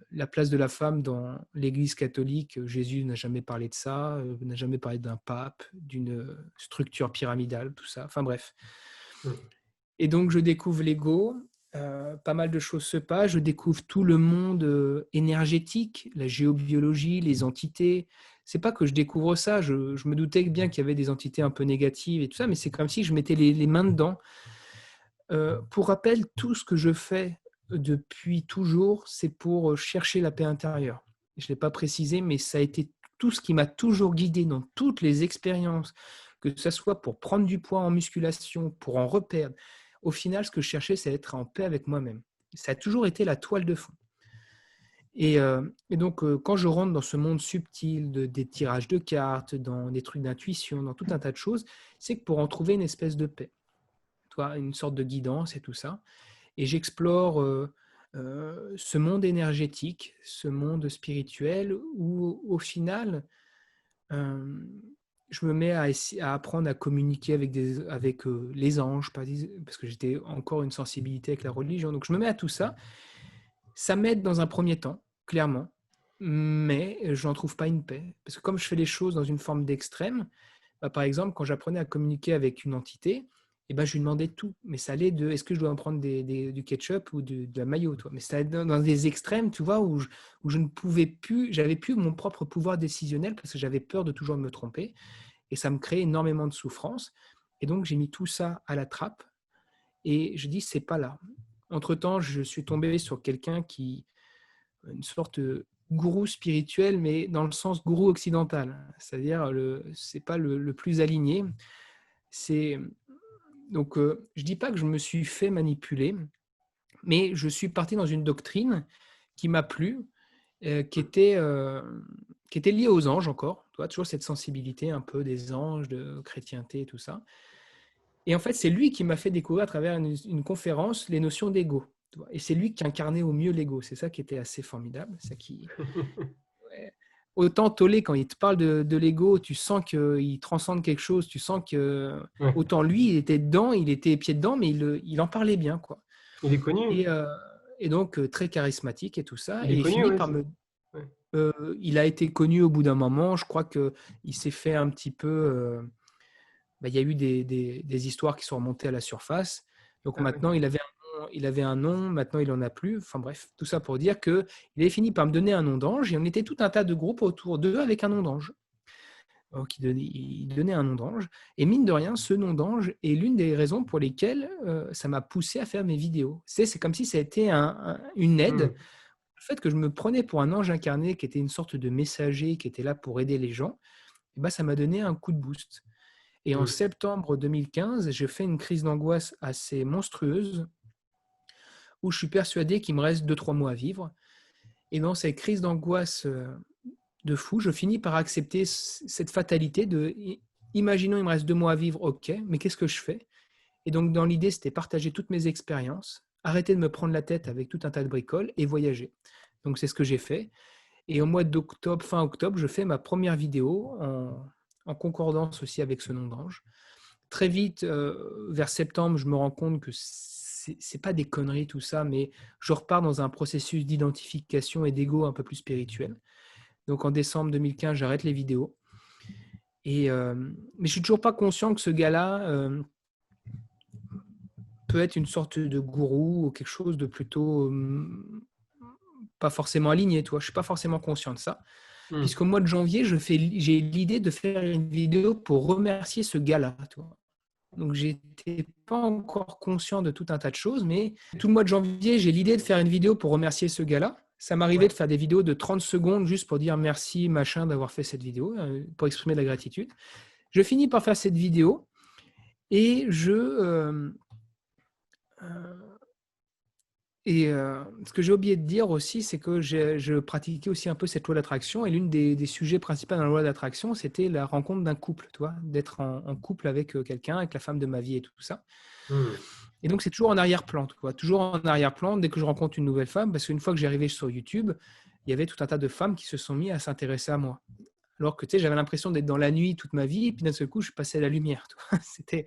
La place de la femme dans l'Église catholique, Jésus n'a jamais parlé de ça, n'a jamais parlé d'un pape, d'une structure pyramidale, tout ça. Enfin bref. Mmh. Et donc, je découvre l'ego. Pas mal de choses se passent. Je découvre tout le monde énergétique, la géobiologie, les entités. C'est pas que je découvre ça. Je me doutais bien qu'il y avait des entités un peu négatives et tout ça, mais c'est comme si je mettais les mains dedans. Pour rappel, tout ce que je fais depuis toujours, c'est pour chercher la paix intérieure. Je ne l'ai pas précisé, mais ça a été tout ce qui m'a toujours guidé dans toutes les expériences, que ce soit pour prendre du poids en musculation, pour en reperdre. Au final, ce que je cherchais, c'est être en paix avec moi-même. Ça a toujours été la toile de fond. Et donc, quand je rentre dans ce monde subtil des tirages de cartes, dans des trucs d'intuition, dans tout un tas de choses, c'est que pour en trouver une espèce de paix, toi, une sorte de guidance et tout ça. Et j'explore ce monde énergétique, ce monde spirituel où, au final, je me mets à apprendre à communiquer avec les anges, parce que j'étais encore une sensibilité avec la religion. Donc, je me mets à tout ça. Ça m'aide dans un premier temps, clairement, mais je n'en trouve pas une paix. Parce que comme je fais les choses dans une forme d'extrême, bah, par exemple, quand j'apprenais à communiquer avec une entité, eh ben, je lui demandais tout. Mais ça allait de est-ce que je dois en prendre du ketchup ou de la mayo, toi. Mais ça allait dans des extrêmes, tu vois, où je ne pouvais plus, j'avais plus mon propre pouvoir décisionnel parce que j'avais peur de toujours me tromper. Et ça me créait énormément de souffrance. Et donc, j'ai mis tout ça à la trappe et je dis, c'est pas là. Entre-temps, je suis tombé sur quelqu'un une sorte de gourou spirituel, mais dans le sens gourou occidental. C'est-à-dire, c'est pas le plus aligné. C'est donc, je dis pas que je me suis fait manipuler, mais je suis parti dans une doctrine qui m'a plu, qui était liée aux anges encore. Tu vois, toujours cette sensibilité un peu des anges, de chrétienté et tout ça. Et en fait, c'est lui qui m'a fait découvrir à travers une conférence les notions d'ego. Et c'est lui qui incarnait au mieux l'ego. C'est ça qui était assez formidable. Ouais. Autant Tollé, quand il te parle de l'ego, tu sens qu'il transcende quelque chose. Tu sens que Ouais. autant lui, il était dedans, il était pied dedans, mais il en parlait bien, quoi. Il est connu. Et, euh, et donc, très charismatique et tout ça. Il Et est il connu, finit ouais. par me... Ouais. il a été connu au bout d'un moment. Je crois qu'il s'est fait un petit peu... il y a eu des histoires qui sont remontées à la surface. Donc Ah, oui. maintenant, il avait un nom, maintenant il n'en a plus. Enfin bref, tout ça pour dire qu'il avait fini par me donner un nom d'ange et on était tout un tas de groupes autour d'eux avec un nom d'ange. Donc il donnait un nom d'ange. Et mine de rien, ce nom d'ange est l'une des raisons pour lesquelles ça m'a poussé à faire mes vidéos. C'est comme si ça a été une aide. Mmh. Le fait que je me prenais pour un ange incarné qui était une sorte de messager qui était là pour aider les gens, et ben, ça m'a donné un coup de boost. Et en Mmh. septembre 2015, je fais une crise d'angoisse assez monstrueuse où je suis persuadé qu'il me reste 2-3 mois à vivre. Et dans cette crise d'angoisse de fou, je finis par accepter cette fatalité de imaginons il me reste 2 mois à vivre, ok, mais qu'est-ce que je fais? Et donc dans l'idée, c'était partager toutes mes expériences, arrêter de me prendre la tête avec tout un tas de bricoles et voyager. Donc c'est ce que j'ai fait. Et au mois d'octobre, fin octobre, je fais ma première vidéo en concordance aussi avec ce nom d'ange. Très vite, vers septembre, je me rends compte que c'est pas des conneries tout ça, mais je repars dans un processus d'identification et d'ego un peu plus spirituel. Donc en décembre 2015, j'arrête les vidéos. Mais je suis toujours pas conscient que ce gars-là peut être une sorte de gourou ou quelque chose de plutôt pas forcément aligné. Toi, je suis pas forcément conscient de ça. Mmh. Puisqu'au mois de janvier, j'ai l'idée de faire une vidéo pour remercier ce gars-là. Donc, j'étais pas encore conscient de tout un tas de choses, mais tout le mois de janvier, j'ai l'idée de faire une vidéo pour remercier ce gars-là. Ça m'arrivait Ouais. de faire des vidéos de 30 secondes juste pour dire merci, machin, d'avoir fait cette vidéo, pour exprimer de la gratitude. Je finis par faire cette vidéo et ce que j'ai oublié de dire aussi, c'est que je pratiquais aussi un peu cette loi d'attraction et l'une des sujets principaux dans la loi d'attraction, c'était la rencontre d'un couple, tu vois, d'être en couple avec quelqu'un, avec la femme de ma vie et tout ça. Hmm. Et donc, c'est toujours en arrière-plan, tu vois, toujours en arrière-plan dès que je rencontre une nouvelle femme, parce qu'une fois que j'arrivais sur YouTube, il y avait tout un tas de femmes qui se sont mis à s'intéresser à moi. Alors que, tu sais, j'avais l'impression d'être dans la nuit toute ma vie, et puis d'un seul coup, je passais à la lumière. Tu vois. C'était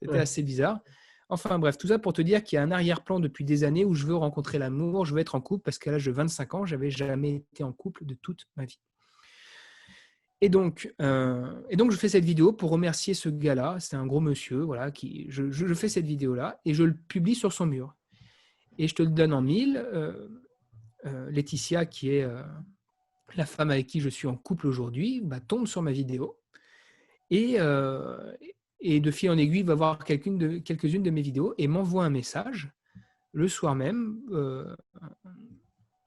Ouais. assez bizarre. Enfin bref, tout ça pour te dire qu'il y a un arrière-plan depuis des années où je veux rencontrer l'amour, je veux être en couple, parce qu'à l'âge de 25 ans, je n'avais jamais été en couple de toute ma vie. Et donc, je fais cette vidéo pour remercier ce gars-là. C'est un gros monsieur, voilà, je fais cette vidéo-là et je le publie sur son mur. Et je te le donne en mille. Laetitia, qui est la femme avec qui je suis en couple aujourd'hui, tombe sur ma vidéo et, de fil en aiguille, va voir quelques-unes de mes vidéos et m'envoie un message le soir même.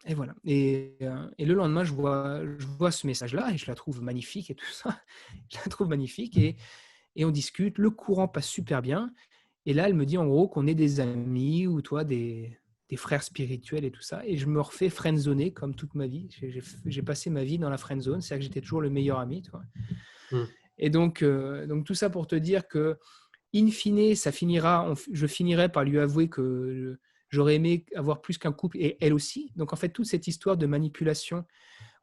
Et voilà. Et le lendemain, je vois ce message-là et je la trouve magnifique et tout ça. Je la trouve magnifique et on discute. Le courant passe super bien. Et là, elle me dit en gros qu'on est des amis ou toi, des frères spirituels et tout ça. Et je me refais friendzoner comme toute ma vie. J'ai passé ma vie dans la friendzone. C'est-à-dire que j'étais toujours le meilleur ami. Toi. Hmm. Et donc, tout ça pour te dire que, in fine, je finirai par lui avouer que j'aurais aimé avoir plus qu'un couple et elle aussi. Donc, en fait, toute cette histoire de manipulation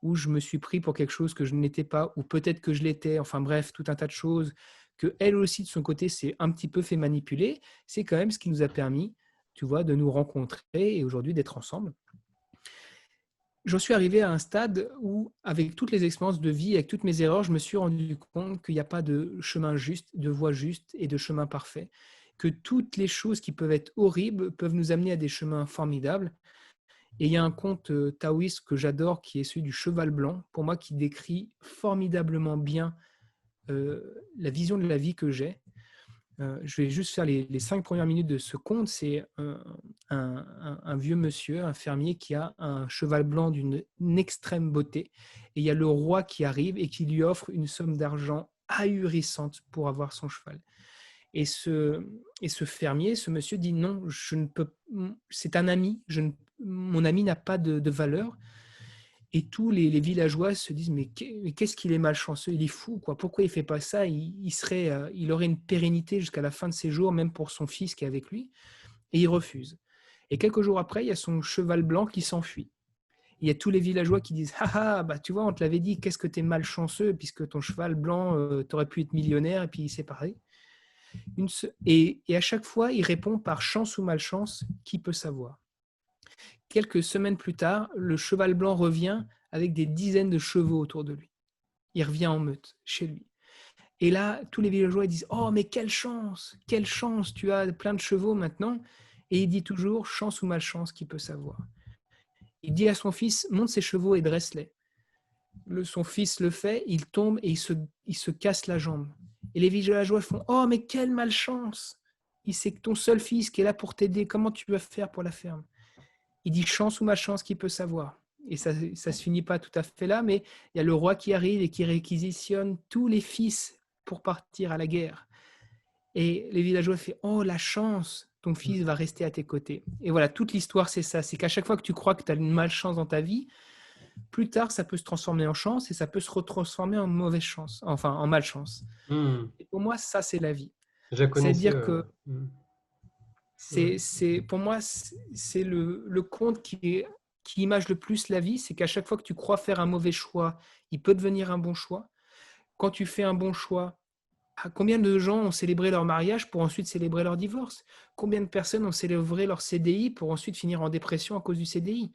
où je me suis pris pour quelque chose que je n'étais pas, ou peut-être que je l'étais, enfin bref, tout un tas de choses, que elle aussi, de son côté, s'est un petit peu fait manipuler, c'est quand même ce qui nous a permis, tu vois, de nous rencontrer et aujourd'hui d'être ensemble. J'en suis arrivé à un stade où, avec toutes les expériences de vie, avec toutes mes erreurs, je me suis rendu compte qu'il n'y a pas de chemin juste, de voie juste et de chemin parfait, que toutes les choses qui peuvent être horribles peuvent nous amener à des chemins formidables. Et il y a un conte taoïste que j'adore qui est celui du cheval blanc, pour moi qui décrit formidablement bien la vision de la vie que j'ai. Je vais juste faire les 5 premières minutes de ce conte. C'est un vieux monsieur, un fermier qui a un cheval blanc d'une extrême beauté. Et il y a le roi qui arrive et qui lui offre une somme d'argent ahurissante pour avoir son cheval. Et ce fermier, ce monsieur dit non, je ne peux. C'est un ami. Mon ami n'a pas de valeur. Et tous les villageois se disent mais qu'est-ce qu'il est malchanceux, il est fou quoi. Pourquoi il fait pas ça, il aurait une pérennité jusqu'à la fin de ses jours, même pour son fils qui est avec lui. Et il refuse. Et quelques jours après, il y a son cheval blanc qui s'enfuit. Il y a tous les villageois qui disent ah bah tu vois, on te l'avait dit, qu'est-ce que t'es malchanceux puisque ton cheval blanc, t'aurais pu être millionnaire et puis il s'est barré. Et à chaque fois, il répond par chance ou malchance, qui peut savoir. Quelques semaines plus tard, le cheval blanc revient avec des dizaines de chevaux autour de lui. Il revient en meute chez lui. Et là, tous les villageois disent « Oh, mais quelle chance, tu as plein de chevaux maintenant !» Et il dit toujours « Chance ou malchance, qui peut savoir ?» Il dit à son fils « Monte ces chevaux et dresse-les. » Son fils le fait, il tombe et il se casse la jambe. Et les villageois font « Oh, mais quelle malchance ! C'est ton seul fils qui est là pour t'aider, comment tu vas faire pour la ferme ?» Il dit chance ou malchance, qui peut savoir. Et ça se finit pas tout à fait là, mais il y a le roi qui arrive et qui réquisitionne tous les fils pour partir à la guerre. Et les villageois font oh la chance, ton fils va rester à tes côtés. Et voilà, toute l'histoire c'est ça, c'est qu'à chaque fois que tu crois que tu as une malchance dans ta vie, plus tard ça peut se transformer en chance et ça peut se retransformer en mauvaise chance, enfin en malchance. Hmm. Et pour moi ça c'est la vie. Je la connaissais. C'est-à-dire que Ouais. pour moi, c'est le conte qui image le plus la vie, c'est qu'à chaque fois que tu crois faire un mauvais choix, il peut devenir un bon choix. Quand tu fais un bon choix, combien de gens ont célébré leur mariage pour ensuite célébrer leur divorce? Combien de personnes ont célébré leur CDI pour ensuite finir en dépression à cause du CDI?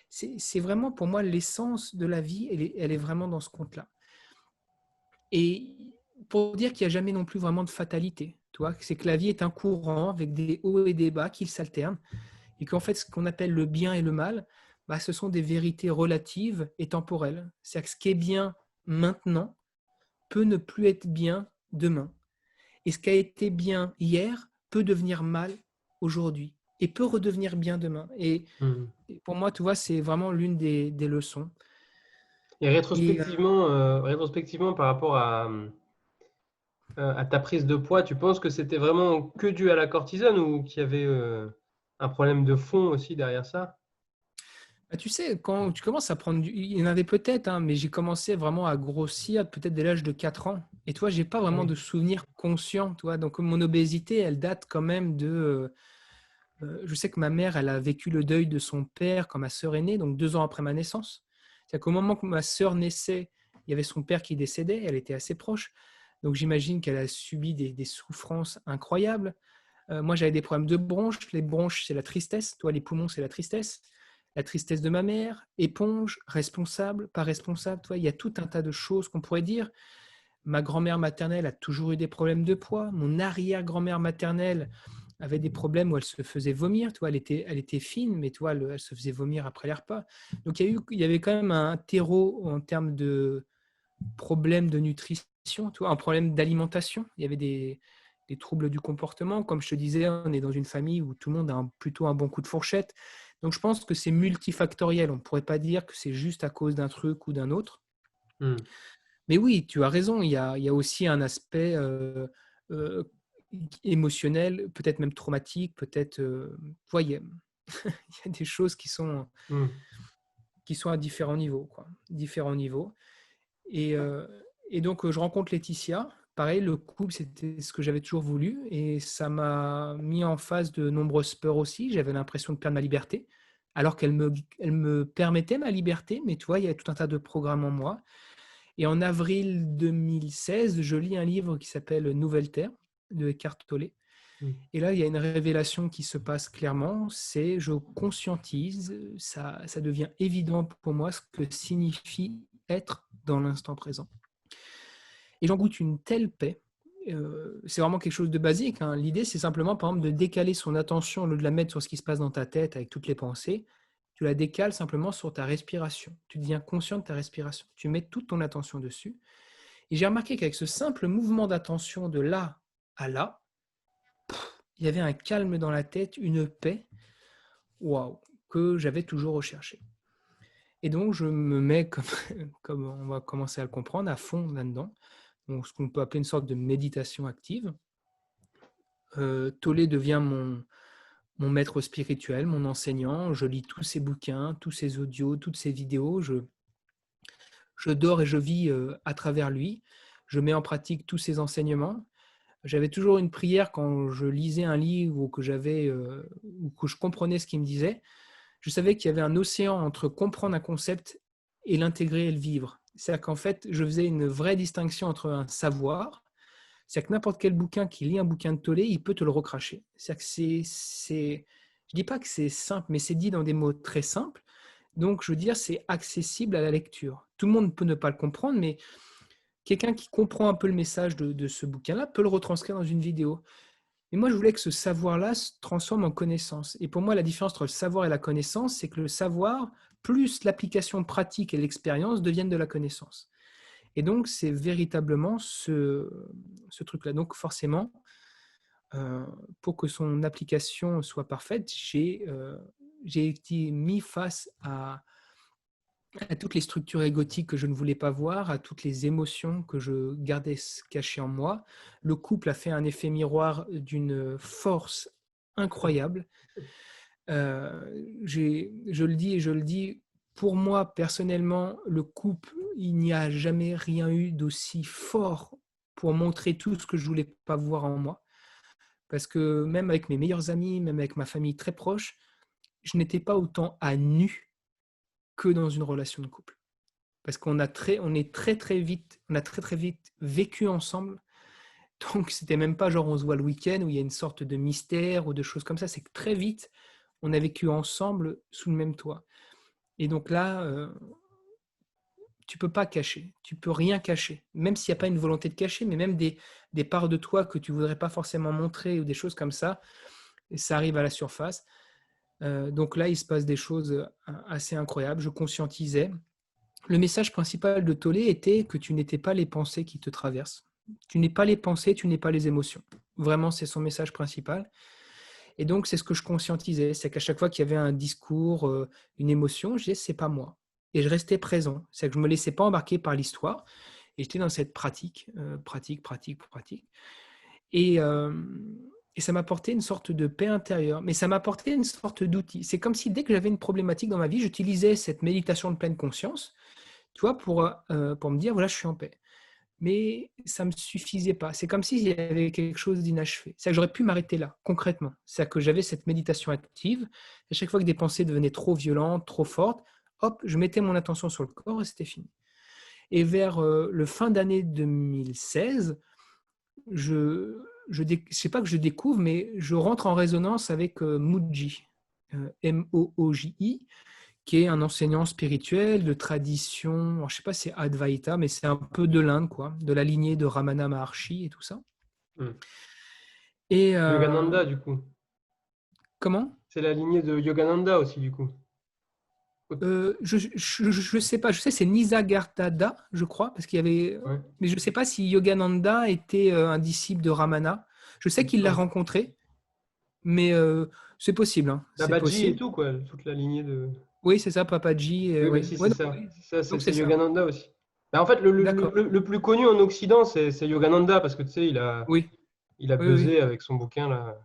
C'est vraiment pour moi l'essence de la vie, elle est vraiment dans ce conte-là. Et pour dire qu'il n'y a jamais non plus vraiment de fatalité, tu vois, c'est que la vie est un courant avec des hauts et des bas qui s'alternent et qu'en fait, ce qu'on appelle le bien et le mal, ce sont des vérités relatives et temporelles. C'est-à-dire que ce qui est bien maintenant peut ne plus être bien demain. Et ce qui a été bien hier peut devenir mal aujourd'hui. et peut redevenir bien demain. Mhm. Et pour moi, tu vois, c'est vraiment l'une des leçons. Et Et rétrospectivement, par rapport à ta prise de poids, tu penses que c'était vraiment que dû à la cortisone ou qu'il y avait un problème de fond aussi derrière ça? bah, tu sais, quand tu commences à prendre il y en avait peut-être, hein, mais j'ai commencé vraiment à grossir peut-être dès l'âge de 4 ans. Et toi, j'ai pas Ah vraiment oui. de souvenirs conscients, tu vois. Donc, mon obésité, elle date quand même je sais que ma mère, elle a vécu le deuil de son père quand ma sœur est née, donc 2 ans après ma naissance. C'est-à-dire qu'au moment que ma sœur naissait, il y avait son père qui décédait, elle était assez proche. Donc j'imagine qu'elle a subi des souffrances incroyables. Moi, j'avais des problèmes de bronches. Les bronches, c'est la tristesse. Toi, les poumons, c'est la tristesse. La tristesse de ma mère, éponge, responsable, pas responsable. Toi, il y a tout un tas de choses qu'on pourrait dire. Ma grand-mère maternelle a toujours eu des problèmes de poids. Mon arrière-grand-mère maternelle avait des problèmes où elle se faisait vomir. Tu vois, elle était fine, mais tu vois, elle se faisait vomir après les repas. Donc, il y avait quand même un terreau en termes de problèmes de nutrition, tu vois, un problème d'alimentation. Il y avait des troubles du comportement. Comme je te disais, on est dans une famille où tout le monde a plutôt un bon coup de fourchette. Donc, je pense que c'est multifactoriel. On ne pourrait pas dire que c'est juste à cause d'un truc ou d'un autre. Hmm. Mais oui, tu as raison, il y a aussi un aspect euh, émotionnel, peut-être même traumatique, peut-être. Tu vois, il y a des choses Hmm. qui sont à différents niveaux, quoi. Différents niveaux. Et, euh, et donc, je rencontre Laetitia. Pareil, le couple, c'était ce que j'avais toujours voulu. Et ça m'a mis en face de nombreuses peurs aussi. J'avais l'impression de perdre ma liberté, alors elle me permettait ma liberté. Mais tu vois, il y a tout un tas de programmes en moi. Et en avril 2016, je lis un livre qui s'appelle Nouvelle Terre de Eckhart Tolle. Hmm. Et là, il y a une révélation qui se passe clairement, c'est je conscientise, ça devient évident pour moi ce que signifie être dans l'instant présent. Et j'en goûte une telle paix. C'est vraiment quelque chose de basique, hein. L'idée, c'est simplement, par exemple, de décaler son attention, au lieu de la mettre sur ce qui se passe dans ta tête avec toutes les pensées, tu la décales simplement sur ta respiration. Tu deviens conscient de ta respiration. Tu mets toute ton attention dessus. Et j'ai remarqué qu'avec ce simple mouvement d'attention de là à là, il y avait un calme dans la tête, une paix, waouh, que j'avais toujours recherché. Et donc, je me mets, comme, comme on va commencer à le comprendre, à fond là-dedans. Donc, ce qu'on peut appeler une sorte de méditation active. Tollé devient mon maître spirituel, mon enseignant. Je lis tous ses bouquins, tous ses audios, toutes ses vidéos. Je dors et je vis à travers lui. Je mets en pratique tous ses enseignements. J'avais toujours une prière quand je lisais un livre ou que je comprenais ce qu'il me disait. Je savais qu'il y avait un océan entre comprendre un concept et l'intégrer et le vivre. C'est-à-dire qu'en fait, je faisais une vraie distinction entre un savoir. C'est-à-dire que n'importe quel bouquin qui lit un bouquin de Tollé, il peut te le recracher. C'est-à-dire que je dis pas que c'est simple, mais c'est dit dans des mots très simples. Donc, je veux dire, c'est accessible à la lecture. Tout le monde peut ne pas le comprendre, mais quelqu'un qui comprend un peu le message de ce bouquin-là peut le retranscrire dans une vidéo. Et moi, je voulais que ce savoir-là se transforme en connaissance. Et pour moi, la différence entre le savoir et la connaissance, c'est que le savoir, plus l'application pratique et l'expérience deviennent de la connaissance. Et donc, c'est véritablement ce truc-là. Donc, forcément, pour que son application soit parfaite, j'ai été mis face à toutes les structures égotiques que je ne voulais pas voir, à toutes les émotions que je gardais cachées en moi. Le couple a fait un effet miroir d'une force incroyable. Je le dis et je le dis, pour moi personnellement, le couple, il n'y a jamais rien eu d'aussi fort pour montrer tout ce que je voulais pas voir en moi. Parce que même avec mes meilleurs amis, même avec ma famille très proche, je n'étais pas autant à nu que dans une relation de couple. Parce on est on a très très vite vécu ensemble. Donc c'était même pas genre on se voit le week-end où il y a une sorte de mystère ou de choses comme ça. C'est que très vite on a vécu ensemble sous le même toit. Et donc là, tu peux pas cacher, tu peux rien cacher, même s'il n'y a pas une volonté de cacher, mais même des parts de toi que tu voudrais pas forcément montrer ou des choses comme ça, et ça arrive à la surface. Donc là, il se passe des choses assez incroyables. Je conscientisais. Le message principal de Tollé était que tu n'étais pas les pensées qui te traversent. Tu n'es pas les pensées, tu n'es pas les émotions. Vraiment, c'est son message principal. Et donc, c'est ce que je conscientisais. C'est qu'à chaque fois qu'il y avait un discours, une émotion, je disais, c'est pas moi. Et je restais présent. C'est que je ne me laissais pas embarquer par l'histoire. Et j'étais dans cette pratique, pratique. Et, euh, et ça m'apportait une sorte de paix intérieure. Mais ça m'apportait une sorte d'outil. C'est comme si dès que j'avais une problématique dans ma vie, j'utilisais cette méditation de pleine conscience, tu vois, pour me dire, voilà, je suis en paix. Mais ça ne me suffisait pas. C'est comme s'il y avait quelque chose d'inachevé. C'est-à-dire que j'aurais pu m'arrêter là, concrètement. C'est-à-dire que j'avais cette méditation active. À chaque fois que des pensées devenaient trop violentes, trop fortes, hop, je mettais mon attention sur le corps et c'était fini. Et vers le fin d'année 2016, sais pas que je découvre, mais je rentre en résonance avec Mooji, Mooji, qui est un enseignant spirituel de tradition, alors je ne sais pas si c'est Advaita, mais c'est un peu de l'Inde, quoi, de la lignée de Ramana Maharshi et tout ça. Hmm. Et Yogananda, du coup. comment C'est la lignée de Yogananda aussi, du coup. je sais pas, je sais c'est Nisargadatta, je crois, parce qu'il y avait, Ouais. mais je ne sais pas si Yogananda était un disciple de Ramana. Je sais qu'il l'a rencontré, mais c'est possible, hein, c'est Babaji et possible. tout, quoi. Toute la lignée de. Oui, c'est ça, Papaji. Oui, bah Oui, si, ouais, c'est non, ça. oui. C'est ça, Donc c'est c'est ça. Yogananda aussi. Bah, en fait, D'accord. le plus connu en Occident, c'est Yogananda, parce que tu sais, Oui, il a oui, oui. buzzé avec son bouquin, là.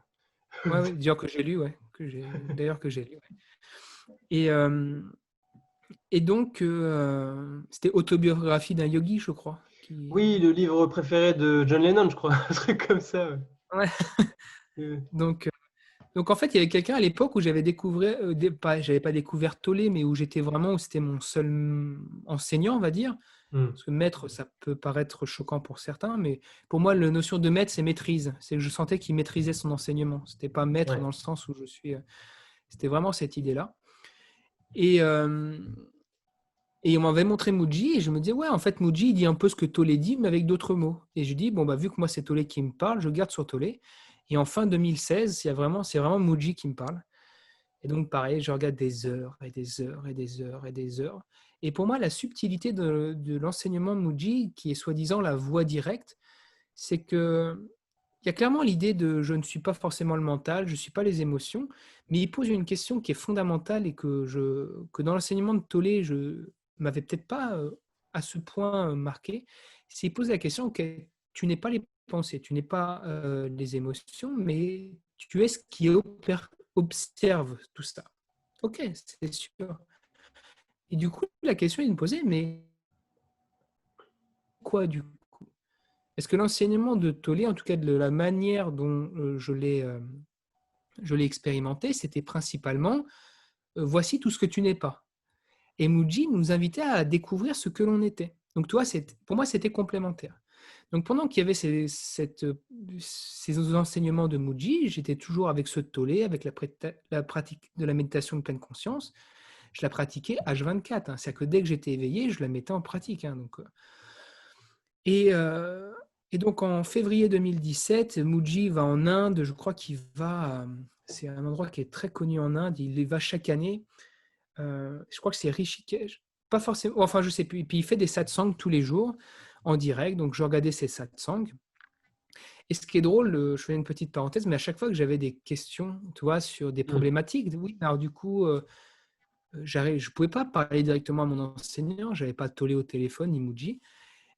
Ouais, ouais, d'ailleurs que j'ai lu, ouais, d'ailleurs que j'ai lu. Ouais. Et, euh, et donc, c'était Autobiographie d'un yogi, je crois. Oui, le livre préféré de John Lennon, je crois. Un truc comme ça. Ouais. Ouais. Euh, Donc, donc, en fait, il y avait quelqu'un à l'époque où j'avais découvert, j'avais pas découvert Tollé, mais où j'étais vraiment, où c'était mon seul enseignant, on va dire. hmm. Parce que maître, ça peut paraître choquant pour certains, mais pour moi, la notion de maître, c'est maîtrise. C'est que je sentais qu'il maîtrisait son enseignement. C'était pas maître Ouais. dans le sens où je suis. C'était vraiment cette idée-là. Et, euh, Et on m'avait montré Muji et je me disais, ouais, en fait, Muji, il dit un peu ce que Tollé dit, mais avec d'autres mots. Et je dis, bon, bah, vu que moi, c'est Tollé qui me parle, je garde sur Tollé. Et en fin 2016, c'est vraiment Muji qui me parle. Et donc, pareil, je regarde des heures et des heures et des heures et des heures. Et pour moi, la subtilité de l'enseignement Muji, qui est soi-disant la voie directe, c'est que il y a clairement l'idée de je ne suis pas forcément le mental, je ne suis pas les émotions, mais il pose une question qui est fondamentale et que dans l'enseignement de Tollé, je m'avais peut-être pas à ce point marqué. C'est il pose la question que tu n'es pas les pensées, tu n'es pas les émotions, mais tu es ce qui observe tout ça. Ok, c'est sûr. Et du coup, la question est de me poser, mais quoi du coup? Est-ce que l'enseignement de Tollé, en tout cas de la manière dont je l'ai expérimenté, c'était principalement voici tout ce que tu n'es pas. Et Muji nous invitait à découvrir ce que l'on était. Donc, toi, pour moi, c'était complémentaire. Donc, pendant qu'il y avait ces enseignements de Muji, j'étais toujours avec ceux de Tollé, avec la pratique de la méditation de pleine conscience. Je la pratiquais H24. Hein. C'est-à-dire que dès que j'étais éveillé, je la mettais en pratique. Hein. Et, euh, et donc, en février 2017, Muji va en Inde. Je crois qu'il va. C'est un endroit qui est très connu en Inde. Il y va chaque année. Je crois que c'est Rishikesh. Pas forcément. Enfin, je sais plus. Et puis, il fait des satsangs tous les jours en direct. Donc, je regardais ces satsangs. Et ce qui est drôle, je fais une petite parenthèse, mais à chaque fois que j'avais des questions, tu vois, sur des Hmm. problématiques, oui, alors du coup, je ne pouvais pas parler directement à mon enseignant. Je n'avais pas Tollé au téléphone, ni Muji.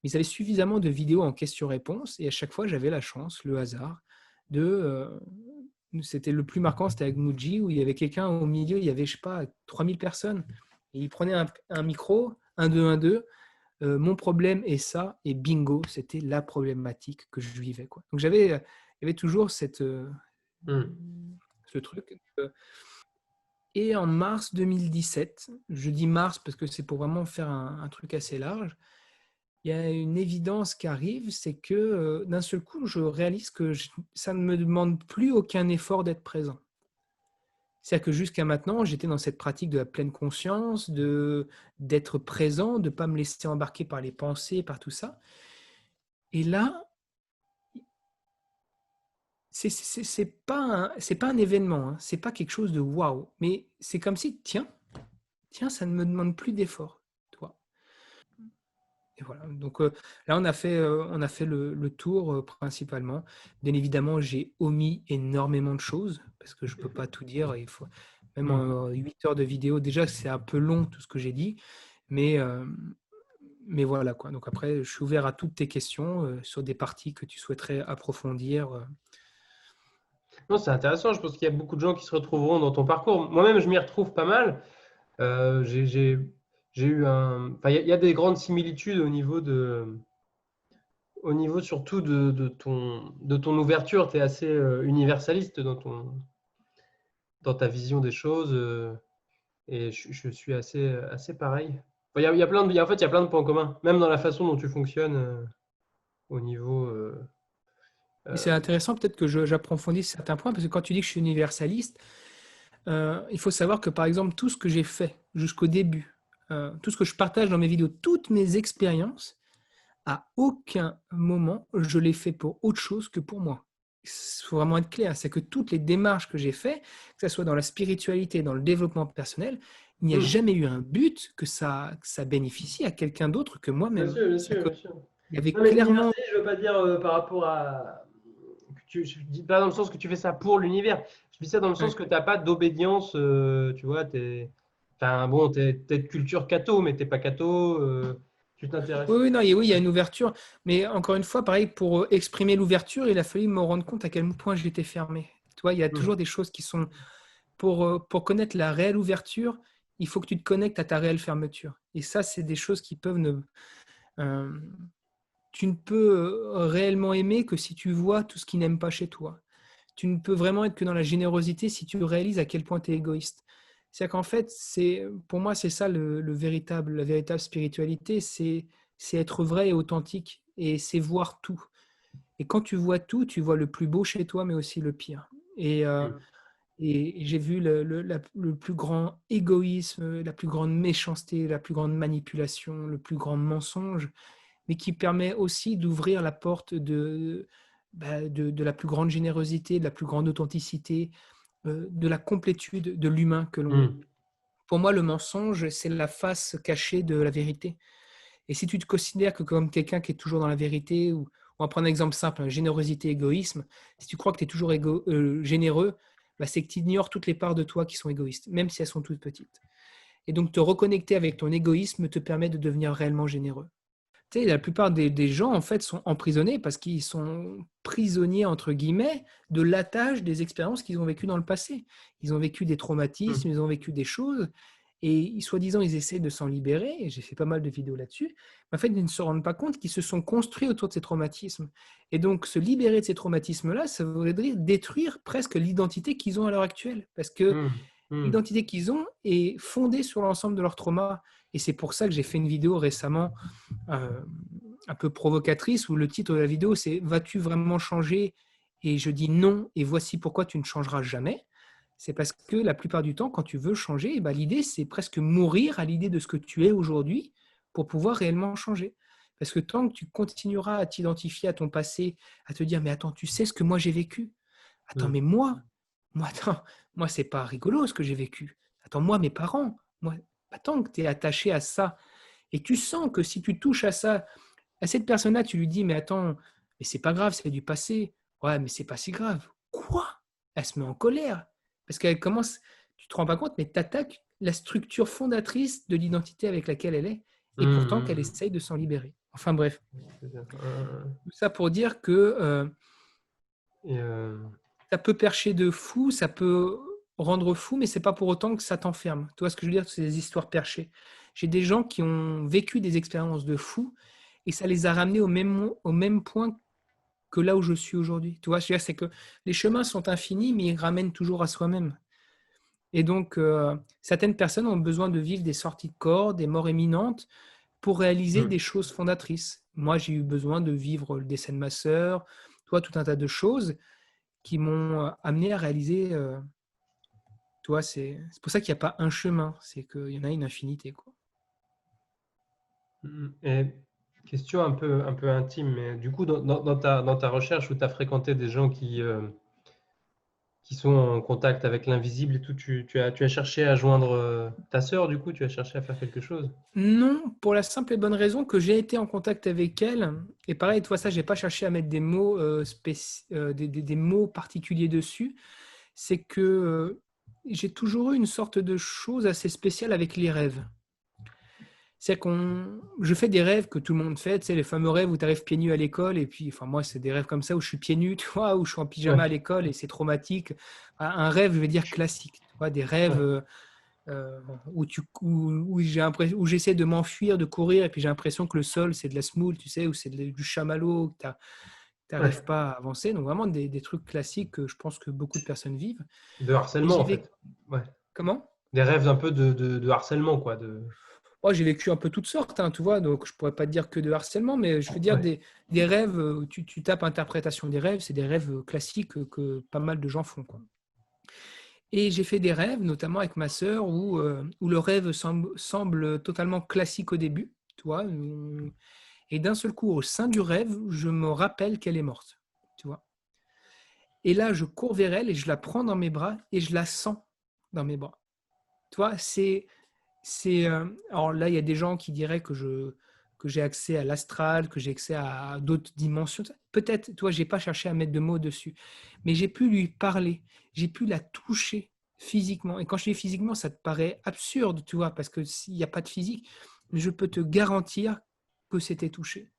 Mais ils avaient suffisamment de vidéos en questions-réponses et à chaque fois, j'avais la chance, le hasard, c'était le plus marquant, c'était avec Muji, où il y avait quelqu'un au milieu, il y avait, je sais pas, 3000 personnes. Et il prenait un micro, 1, 2, 1, 2, mon problème est ça, et bingo, c'était la problématique que je vivais. Quoi. Donc il y avait toujours Hmm. ce truc. Et en mars 2017, je dis mars parce que c'est pour vraiment faire un truc assez large, il y a une évidence qui arrive, c'est que d'un seul coup, je réalise que ça ne me demande plus aucun effort d'être présent. C'est-à-dire que jusqu'à maintenant, j'étais dans cette pratique de la pleine conscience, d'être présent, de ne pas me laisser embarquer par les pensées, par tout ça. Et là, c'est pas un événement, hein, c'est pas quelque chose de waouh, mais c'est comme si, tiens, ça ne me demande plus d'effort, toi. Et voilà. Donc là, on a fait le tour principalement. Bien évidemment, j'ai omis énormément de choses parce que je ne peux pas tout dire. Il faut, même Hmm. en 8 heures de vidéo, déjà, c'est un peu long tout ce que j'ai dit. Mais, euh, mais voilà quoi. Donc après, je suis ouvert à toutes tes questions sur des parties que tu souhaiterais approfondir. Non, c'est intéressant. Je pense qu'il y a beaucoup de gens qui se retrouveront dans ton parcours. Moi-même, je m'y retrouve pas mal. Euh, j'ai j'ai- j'ai eu un. Enfin, il y a des grandes similitudes au niveau surtout de ton ouverture. Tu es assez universaliste dans ta vision des choses. Et je suis assez pareil. Enfin, il y a plein en fait, il y a plein de points communs, même dans la façon dont tu fonctionnes au niveau. Et c'est Euh, intéressant peut-être que j'approfondisse certains points parce que quand tu dis que je suis universaliste, il faut savoir que par exemple, tout ce que j'ai fait jusqu'au début, tout ce que je partage dans mes vidéos, toutes mes expériences, à aucun moment je l'ai fait pour autre chose que pour moi. Il faut vraiment être clair, c'est que toutes les démarches que j'ai faites, que ce soit dans la spiritualité, dans le développement personnel, il n'y a hmm. jamais eu un but que ça bénéficie à quelqu'un d'autre que Bien moi-même. sûr, bien C'est-à-dire sûr, bien sûr. qu'il y avait Non, mais clairement. universaliste, je veux pas dire par rapport à. Je dis pas dans le sens que tu fais ça pour l'univers. Je dis ça dans le sens Ouais. que tu n'as pas d'obédience. Tu vois, enfin, bon, t'es de culture catho, mais t'es pas catho. Tu t'intéresses. Oui, oui, non, oui, il y a une ouverture. Mais encore une fois, pareil, pour exprimer l'ouverture, il a fallu me rendre compte à quel point j'étais fermé. Tu vois, il y a Hmm, toujours des choses qui sont. Pour connaître la réelle ouverture, il faut que tu te connectes à ta réelle fermeture. Et ça, c'est des choses qui peuvent ne. euh, Tu ne peux réellement aimer que si tu vois tout ce qui n'aime pas chez toi. Tu ne peux vraiment être que dans la générosité si tu réalises à quel point tu es égoïste. C'est-à-dire qu'en fait, pour moi, c'est ça la véritable spiritualité, c'est être vrai et authentique, et c'est voir tout. Et quand tu vois tout, tu vois le plus beau chez toi, mais aussi le pire. hmm, Et j'ai vu le plus grand égoïsme, la plus grande méchanceté, la plus grande manipulation, le plus grand mensonge, mais qui permet aussi d'ouvrir la porte de la plus grande générosité, de la plus grande authenticité, de la complétude de l'humain que l'on est. hmm, Pour moi, le mensonge, c'est la face cachée de la vérité. Et si tu te considères que comme quelqu'un qui est toujours dans la vérité, ou on va prendre un exemple simple, hein, générosité, égoïsme, si tu crois que tu es toujours généreux, bah, c'est que tu ignores toutes les parts de toi qui sont égoïstes, même si elles sont toutes petites. Et donc, te reconnecter avec ton égoïsme te permet de devenir réellement généreux. Tu sais, la plupart des gens, en fait, sont emprisonnés parce qu'ils sont prisonniers, entre guillemets, de l'attache des expériences qu'ils ont vécues dans le passé. Ils ont vécu des traumatismes, hmm, ils ont vécu des choses, et soi-disant, ils essaient de s'en libérer, et j'ai fait pas mal de vidéos là-dessus. Mais en fait, ils ne se rendent pas compte qu'ils se sont construits autour de ces traumatismes. Et donc, se libérer de ces traumatismes-là, ça voudrait dire détruire presque l'identité qu'ils ont à l'heure actuelle. Parce que hmm, hmm. l'identité qu'ils ont est fondée sur l'ensemble de leurs traumas. Et c'est pour ça que j'ai fait une vidéo récemment euh, un peu provocatrice où le titre de la vidéo c'est Vas-tu vraiment changer? Et je dis non, et voici pourquoi tu ne changeras jamais. C'est parce que la plupart du temps, quand tu veux changer, eh ben, l'idée c'est presque mourir à l'idée de ce que tu es aujourd'hui pour pouvoir réellement changer. Parce que tant que tu continueras à t'identifier à ton passé, à te dire mais attends, tu sais ce que moi j'ai vécu? Attends, Hmm. mais attends, moi c'est pas rigolo ce que j'ai vécu. Attends, moi mes parents, moi, tant que tu es attaché à ça et tu sens que si tu touches à ça, à cette personne-là, tu lui dis, mais attends, mais c'est pas grave, c'est du passé. Ouais, mais c'est pas si grave. Quoi? Elle se met en colère. Parce qu'elle commence, tu te rends pas compte, mais tu attaques la structure fondatrice de l'identité avec laquelle elle est, et Hmm, pourtant hmm, qu'elle hmm. essaye de s'en libérer. Enfin bref, C'est ça. tout ça pour dire que Et, ça peut percher de fou, ça peut rendre fou, mais c'est pas pour autant que ça t'enferme. Tu vois ce que je veux dire? C'est des histoires perchées. J'ai des gens qui ont vécu des expériences de fou et ça les a ramenés au même point que là où je suis aujourd'hui. Tu vois, je veux dire, c'est que les chemins sont infinis, mais ils ramènent toujours à soi-même. Et donc, certaines personnes ont besoin de vivre des sorties de corps, des morts imminentes, pour réaliser hmm. des choses fondatrices. Moi, j'ai eu besoin de vivre le décès de ma sœur, toi, tout un tas de choses qui m'ont amené à réaliser. Toi, c'est pour ça qu'il n'y a pas un chemin, c'est qu'il y en a une infinité, quoi. Et question un peu intime, mais du coup, dans ta recherche où tu as fréquenté des gens qui sont en contact avec l'invisible et tout. Tu as cherché à joindre ta sœur, du coup, tu as cherché à faire quelque chose. Non, pour la simple et bonne raison que j'ai été en contact avec elle. Et pareil, toi, ça, j'ai pas cherché à mettre des mots, des mots particuliers dessus. C'est que j'ai toujours eu une sorte de chose assez spéciale avec les rêves. C'est je fais des rêves que tout le monde fait, tu sais, les fameux rêves où tu arrives pieds nus à l'école, et puis, enfin, moi, c'est des rêves comme ça où je suis pieds nus, tu vois, où je suis en pyjama à Ouais, l'école et c'est traumatique. Un rêve, je vais dire classique, tu vois, des rêves ouais, où j'essaie de m'enfuir, de courir, et puis j'ai l'impression que le sol, c'est de la semoule, tu sais, ou c'est du chamallow, que tu n'arrives ouais. pas à avancer. Donc, vraiment des trucs classiques que je pense que beaucoup de personnes vivent. De Et harcèlement, j'ai en vécu. fait. Ouais. Comment? Des rêves un peu de harcèlement, quoi. Moi, j'ai vécu un peu toutes sortes, hein, tu vois, donc je pourrais pas te dire que de harcèlement, mais je veux dire Ouais. des rêves, tu tapes interprétation des rêves, c'est des rêves classiques que pas mal de gens font, quoi. Et j'ai fait des rêves, notamment avec ma sœur, où le rêve semble totalement classique au début, tu vois, et d'un seul coup, au sein du rêve, je me rappelle qu'elle est morte, tu vois. Et là, je cours vers elle et je la prends dans mes bras et je la sens dans mes bras. Tu vois, alors là, il y a des gens qui diraient que j'ai accès à l'astral, que j'ai accès à d'autres dimensions. Peut-être, toi, j'ai pas cherché à mettre de mots dessus, mais j'ai pu lui parler, j'ai pu la toucher physiquement. Et quand je dis physiquement, ça te paraît absurde, tu vois, parce que s'il n'y a pas de physique, mais je peux te garantir que c'était touché.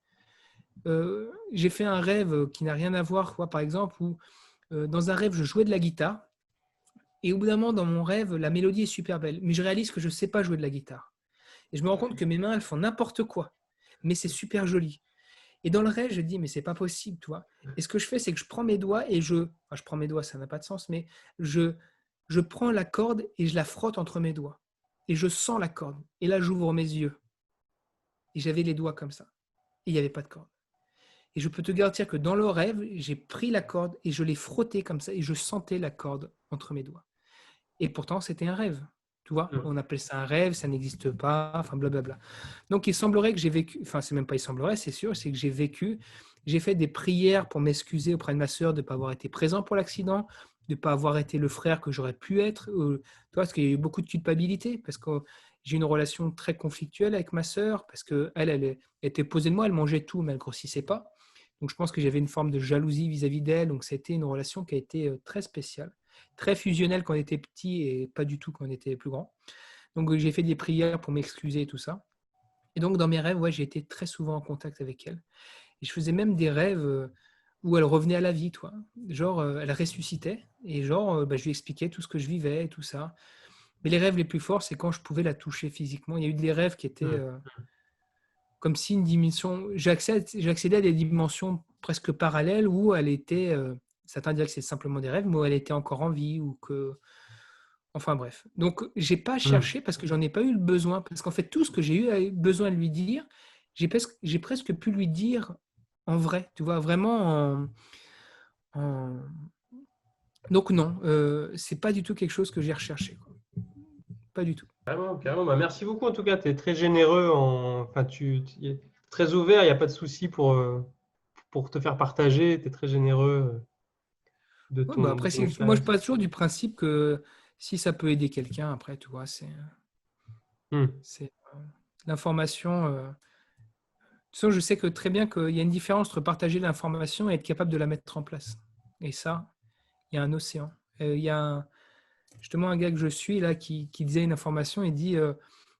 J'ai fait un rêve qui n'a rien à voir, quoi, par exemple, où dans un rêve, je jouais de la guitare. Et au bout d'un moment, dans mon rêve, la mélodie est super belle, mais je réalise que je ne sais pas jouer de la guitare. Et je me rends compte que mes mains, elles font n'importe quoi, mais c'est super joli. Et dans le rêve, je dis, mais c'est pas possible, toi. Et ce que je fais, c'est que je prends mes doigts et enfin, je prends mes doigts, ça n'a pas de sens, mais je, je prends la corde et je la frotte entre mes doigts. Et je sens la corde. Et là, j'ouvre mes yeux. Et j'avais les doigts comme ça. Et il n'y avait pas de corde. Et je peux te garantir que dans le rêve, j'ai pris la corde et je l'ai frottée comme ça et je sentais la corde entre mes doigts. Et pourtant, c'était un rêve. Tu vois, Mm. on appelle ça un rêve, ça n'existe pas, enfin blablabla. Donc il semblerait que j'ai vécu, enfin c'est même pas il semblerait, c'est sûr, c'est que j'ai vécu, j'ai fait des prières pour m'excuser auprès de ma sœur de ne pas avoir été présent pour l'accident, de ne pas avoir été le frère que j'aurais pu être. Tu vois, parce qu'il y a eu beaucoup de culpabilité, parce que j'ai une relation très conflictuelle avec ma sœur, parce qu'elle était posée de moi, elle mangeait tout, mais elle ne grossissait pas. Donc je pense que j'avais une forme de jalousie vis-à-vis d'elle, donc c'était une relation qui a été très spéciale, très fusionnelle quand on était petit et pas du tout quand on était plus grand. Donc j'ai fait des prières pour m'excuser et tout ça. Et donc dans mes rêves, ouais, j'ai été très souvent en contact avec elle. Et je faisais même des rêves où elle revenait à la vie, toi. Genre, elle ressuscitait et genre, je lui expliquais tout ce que je vivais et tout ça. Mais les rêves les plus forts, c'est quand je pouvais la toucher physiquement. Il y a eu des rêves qui étaient Mm. comme si une dimension. J'accédais à des dimensions presque parallèles où elle était. Certains diraient que c'est simplement des rêves, mais où elle était encore en vie ou que. Enfin bref. Donc, j'ai pas Mm. cherché parce que j'en ai pas eu le besoin. Parce qu'en fait, tout ce que j'ai eu besoin de lui dire, j'ai presque pu lui dire en vrai. Tu vois, vraiment en- Donc, non, c'est pas du tout quelque chose que j'ai recherché, quoi. Pas du tout. Carrément, carrément. Bah, merci beaucoup en tout cas. Tu es très généreux. Enfin, tu es très ouvert. Il n'y a pas de souci pour te faire partager. Tu es très généreux de Ouais, bah de après, ton moi, je expérience. pars toujours du principe que si ça peut aider quelqu'un, après, tu vois, Mm. c'est l'information. De toute façon, je sais que très bien qu'il y a une différence entre partager l'information et être capable de la mettre en place. Et ça, il y a un océan. Il y a justement un gars que je suis là qui disait une information et dit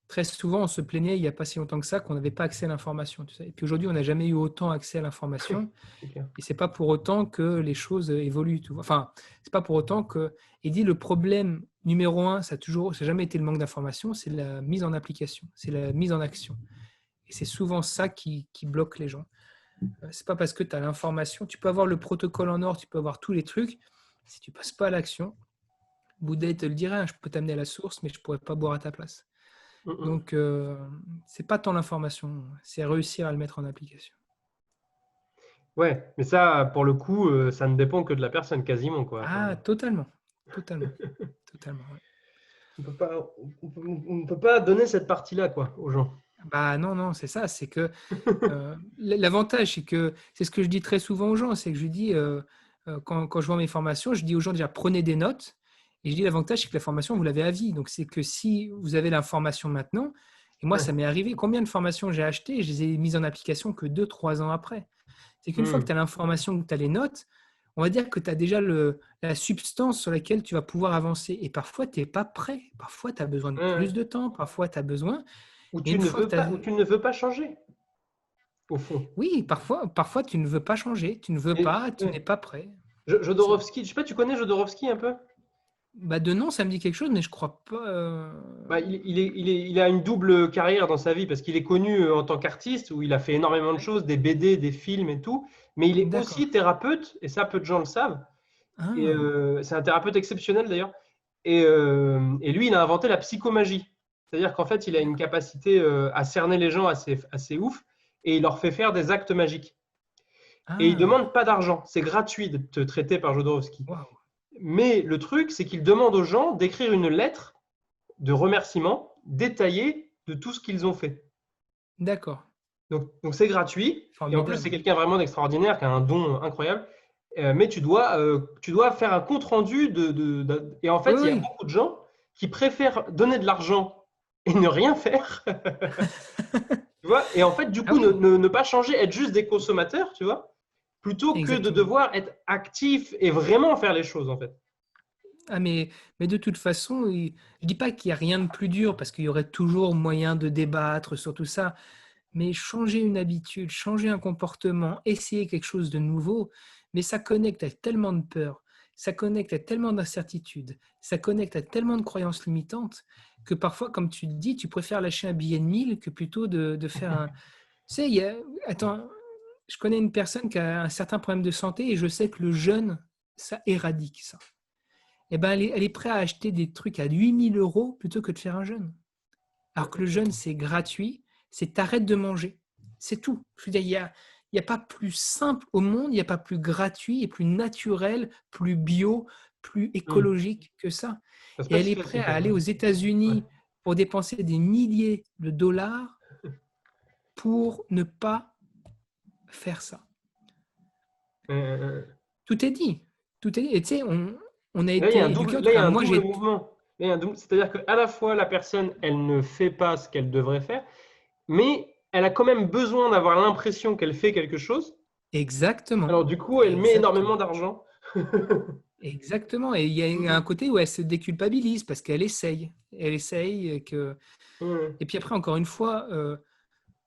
très souvent on se plaignait il n'y a pas si longtemps que ça qu'on n'avait pas accès à l'information. Tu sais. Et puis aujourd'hui, on n'a jamais eu autant accès à l'information. C'est clair. Et c'est pas pour autant que les choses évoluent. Tu vois. Enfin, c'est pas pour autant que. Il dit le problème numéro un, ça n'a jamais été le manque d'information, c'est la mise en application, c'est la mise en action. Et c'est souvent ça qui bloque les gens. C'est pas parce que tu as l'information, tu peux avoir le protocole en or, tu peux avoir tous les trucs. Si tu passes pas à l'action, Bouddha te le dirait, hein, je peux t'amener à la source, mais je pourrais pas boire à ta place. Mm, mm. Donc, c'est pas tant l'information, c'est réussir à le mettre en application. Ouais, mais ça, pour le coup, ça ne dépend que de la personne, quasiment, quoi. Ah, Enfin, totalement, totalement, totalement. Ouais. on peut pas donner cette partie-là, quoi, aux gens. Bah non, non, c'est ça, c'est que l'avantage, c'est que c'est ce que je dis très souvent aux gens, c'est que je dis quand je vends mes formations, je dis aux gens déjà prenez des notes. Et je dis l'avantage, c'est que la formation, vous l'avez à vie. Donc, c'est que si vous avez l'information maintenant, et moi, ça Ouais. m'est arrivé, combien de formations j'ai achetées et je les ai mises en application que 2, 3 ans après. C'est qu'une fois que Hmm. tu as l'information, que tu as les notes, on va dire que tu as déjà la substance sur laquelle tu vas pouvoir avancer. Et parfois, tu n'es pas prêt. Parfois, tu as besoin de Ouais, ouais. plus de temps. Parfois, tu as besoin. Ou Et tu une ne fois que veux tu as... pas, ou tu ne veux pas changer, au fond. Oui, parfois, tu ne veux pas changer. Tu ne veux Et, pas, tu n'es ouais. pas prêt. C'est- Jodorowsky, je sais pas, tu connais Jodorowsky un peu? Bah de nom, ça me dit quelque chose, mais je crois pas. Bah, il a une double carrière dans sa vie parce qu'il est connu en tant qu'artiste où il a fait énormément de Ouais. choses, des BD, des films et tout, mais il est D'accord. aussi thérapeute, et ça peu de gens le savent, et Ah, c'est un thérapeute exceptionnel d'ailleurs, et lui il a inventé la psychomagie, c'est-à-dire qu'en fait il a une d'accord. capacité à cerner les gens assez ouf, et il leur fait faire des actes magiques. Et il ne Ah, demande pas d'argent, c'est gratuit d'être traité par Jodorowsky. waouh. Mais le truc, c'est qu'il demande aux gens d'écrire une lettre de remerciement détaillée de tout ce qu'ils ont fait. D'accord. Donc c'est gratuit, et en plus c'est Formidable. quelqu'un vraiment d'extraordinaire qui a un don incroyable. Mais tu dois faire un compte rendu et en Oui, fait il y a oui. beaucoup de gens qui préfèrent donner de l'argent et ne rien faire, tu vois, et en fait du Ah coup oui, ne pas changer, être juste des consommateurs, tu vois, plutôt que de exactement. devoir être actif et vraiment faire les choses en fait. Ah, mais de toute façon, je dis pas qu'il n'y a rien de plus dur parce qu'il y aurait toujours moyen de débattre sur tout ça. Mais changer une habitude, changer un comportement, essayer quelque chose de nouveau, mais ça connecte à tellement de peur, ça connecte à tellement d'incertitudes, ça connecte à tellement de croyances limitantes que parfois, comme tu te dis, tu préfères lâcher un billet de 1000 que plutôt de faire un... Tu sais, attends, je connais une personne qui a un certain problème de santé et je sais que le jeûne, ça éradique ça. Eh ben, elle est prête à acheter des trucs à 8 000 € plutôt que de faire un jeûne. Alors que le jeûne, c'est gratuit, c'est t'arrêtes de manger. C'est tout. Je veux dire, il y a pas plus simple au monde, il n'y a pas plus gratuit et plus naturel, plus bio, plus Hmm. écologique que ça. Ça, c'est Et pas elle si est prête facile à quand aller même. aux Ouais. États-Unis pour dépenser des milliers de dollars pour ne pas faire ça. Euh, Tout est dit. Tout est dit. Et tu sais, on a Là, il y a un été éduqués double, là, il y autrement. a un Moi, double j'ai... mouvement. Là, il y a un c'est-à-dire qu'à la fois, la personne, elle ne fait pas ce qu'elle devrait faire, mais elle a quand même besoin d'avoir l'impression qu'elle fait quelque chose. Exactement. Alors, du coup, elle met énormément Exactement. d'argent. Exactement. Et il y a un côté où elle se déculpabilise parce qu'elle essaye. Elle essaye. Mhm. Et puis après, encore une fois,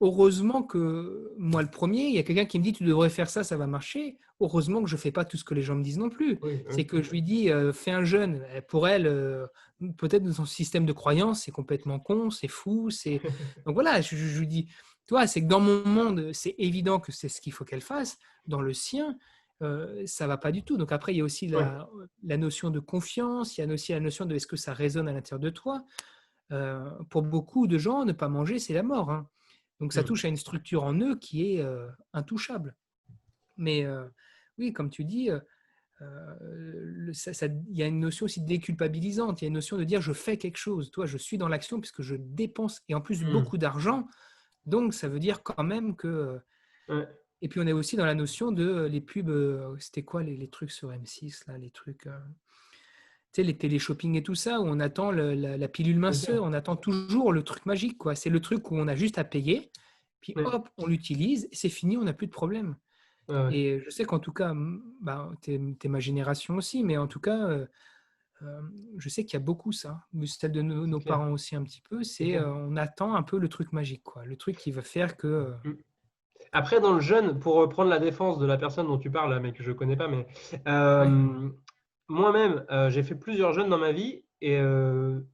heureusement que moi, le premier, il y a quelqu'un qui me dit tu devrais faire ça, ça va marcher. Heureusement que je ne fais pas tout ce que les gens me disent non plus. Oui, oui. C'est que je lui dis fais un jeûne. Pour elle, peut-être dans son système de croyance, c'est complètement con, c'est fou. Donc voilà, je lui dis tu vois, c'est que dans mon monde, c'est évident que c'est ce qu'il faut qu'elle fasse. Dans le sien, ça va pas du tout. Donc après, il y a aussi Oui. la notion de confiance, il y a aussi la notion de est-ce que ça résonne à l'intérieur de toi. Pour beaucoup de gens, ne pas manger, c'est la mort, hein. Donc ça Mhm. touche à une structure en eux qui est intouchable. Mais oui, comme tu dis, il y a une notion aussi déculpabilisante. Il y a une notion de dire je fais quelque chose. Toi, je suis dans l'action puisque je dépense et en plus Mhm. beaucoup d'argent. Donc ça veut dire quand même que Ouais. et puis on est aussi dans la notion de les pubs, c'était quoi les trucs sur M6, là, les trucs, tu sais, les télé-shopping et tout ça, où on attend la pilule minceur, on attend toujours le truc magique, quoi. C'est le truc où on a juste à payer, puis Ouais. hop, on l'utilise, et c'est fini, on n'a plus de problème. Ouais, ouais. Et je sais qu'en tout cas, bah, t'es ma génération aussi, mais en tout cas, euh, je sais qu'il y a beaucoup ça, mais celle de C'est nos clair. parents aussi un petit peu, C'est c'est clair. on attend un peu le truc magique, quoi. Le truc qui va faire que... Mhm. Après, dans le jeûne, pour prendre la défense de la personne dont tu parles, là, mais que je ne connais pas, mais Ouais, moi-même, j'ai fait plusieurs jeûnes dans ma vie, et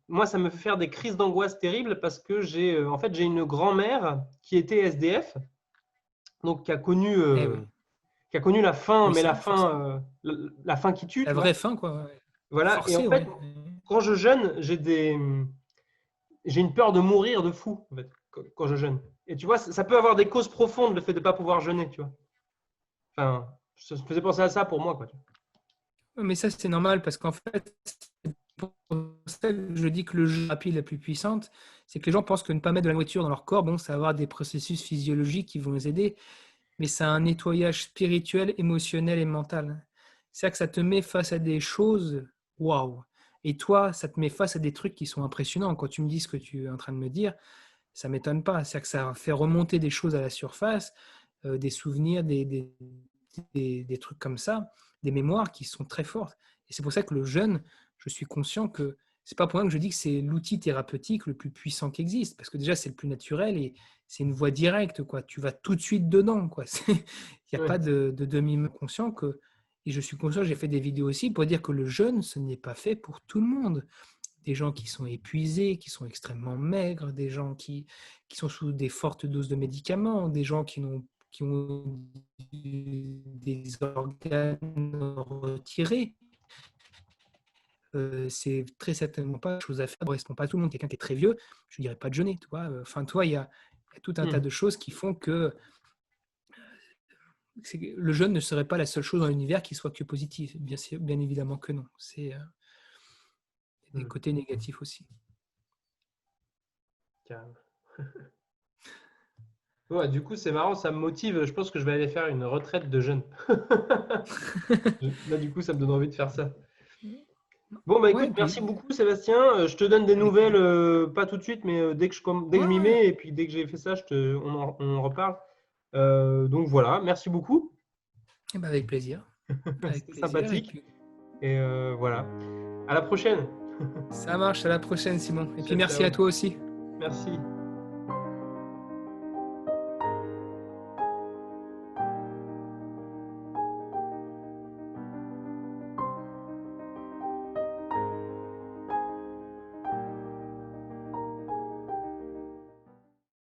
moi, ça me fait faire des crises d'angoisse terribles parce que en fait, j'ai une grand-mère qui était SDF, donc eh oui, qui a connu la faim, oui, mais forcément. la faim qui tue, La tu vraie vois. fin, quoi. Ouais. Voilà. Et en Forcé, fait, ouais. quand je jeûne, j'ai une peur de mourir de fou, en fait, quand je jeûne. Et tu vois, ça peut avoir des causes profondes, le fait de ne pas pouvoir jeûner, tu vois. Enfin, ça me faisait penser à ça pour moi, quoi. Mais ça, c'est normal parce qu'en fait, c'est pour ça que je dis que le jeu rapide la plus puissante, c'est que les gens pensent que ne pas mettre de la nourriture dans leur corps, bon, ça va avoir des processus physiologiques qui vont les aider, mais c'est un nettoyage spirituel, émotionnel et mental. C'est-à-dire que ça te met face à des choses, waouh. Et toi, ça te met face à des trucs qui sont impressionnants. Quand tu me dis ce que tu es en train de me dire, ça ne m'étonne pas. C'est-à-dire que ça fait remonter des choses à la surface, des souvenirs, des trucs comme ça, des mémoires qui sont très fortes. Et c'est pour ça que le jeûne, je suis conscient que c'est pas pour rien que je dis que c'est l'outil thérapeutique le plus puissant qui existe, parce que déjà c'est le plus naturel et c'est une voie directe, quoi. Tu vas tout de suite dedans, quoi. Il n'y a Ouais. pas de demi conscient que. Et je suis conscient, j'ai fait des vidéos aussi pour dire que le jeûne, ce n'est pas fait pour tout le monde. Des gens qui sont épuisés, qui sont extrêmement maigres, des gens qui sont sous des fortes doses de médicaments, des gens qui ont des organes retirés. C'est très certainement pas chose à faire, ne correspond pas à tout le monde. Quelqu'un qui est très vieux, je ne dirais pas de jeûner. Tu vois. Enfin, toi, il y a tout un tas de choses qui font que le jeûne ne serait pas la seule chose dans l'univers qui soit que positive. Bien évidemment que non. C'est des côtés négatifs aussi. Carrément. Ouais, du coup, c'est marrant, ça me motive. Je pense que je vais aller faire une retraite de jeûne. Là, du coup, ça me donne envie de faire ça. Bon, bah écoute, Ouais, merci puis, beaucoup, Sébastien. Je te donne des avec nouvelles, plaisir. pas tout de suite, mais dès que je m'y Ouais, mets, et puis dès que j'ai fait ça, on en reparle. Donc voilà, merci beaucoup. eh ben, avec plaisir. Avec C'était plaisir. Et sympathique. puis, Et voilà. À la prochaine. ça marche. À la prochaine, Simon. Et puis, Ciao, merci à ciao. toi aussi. Merci.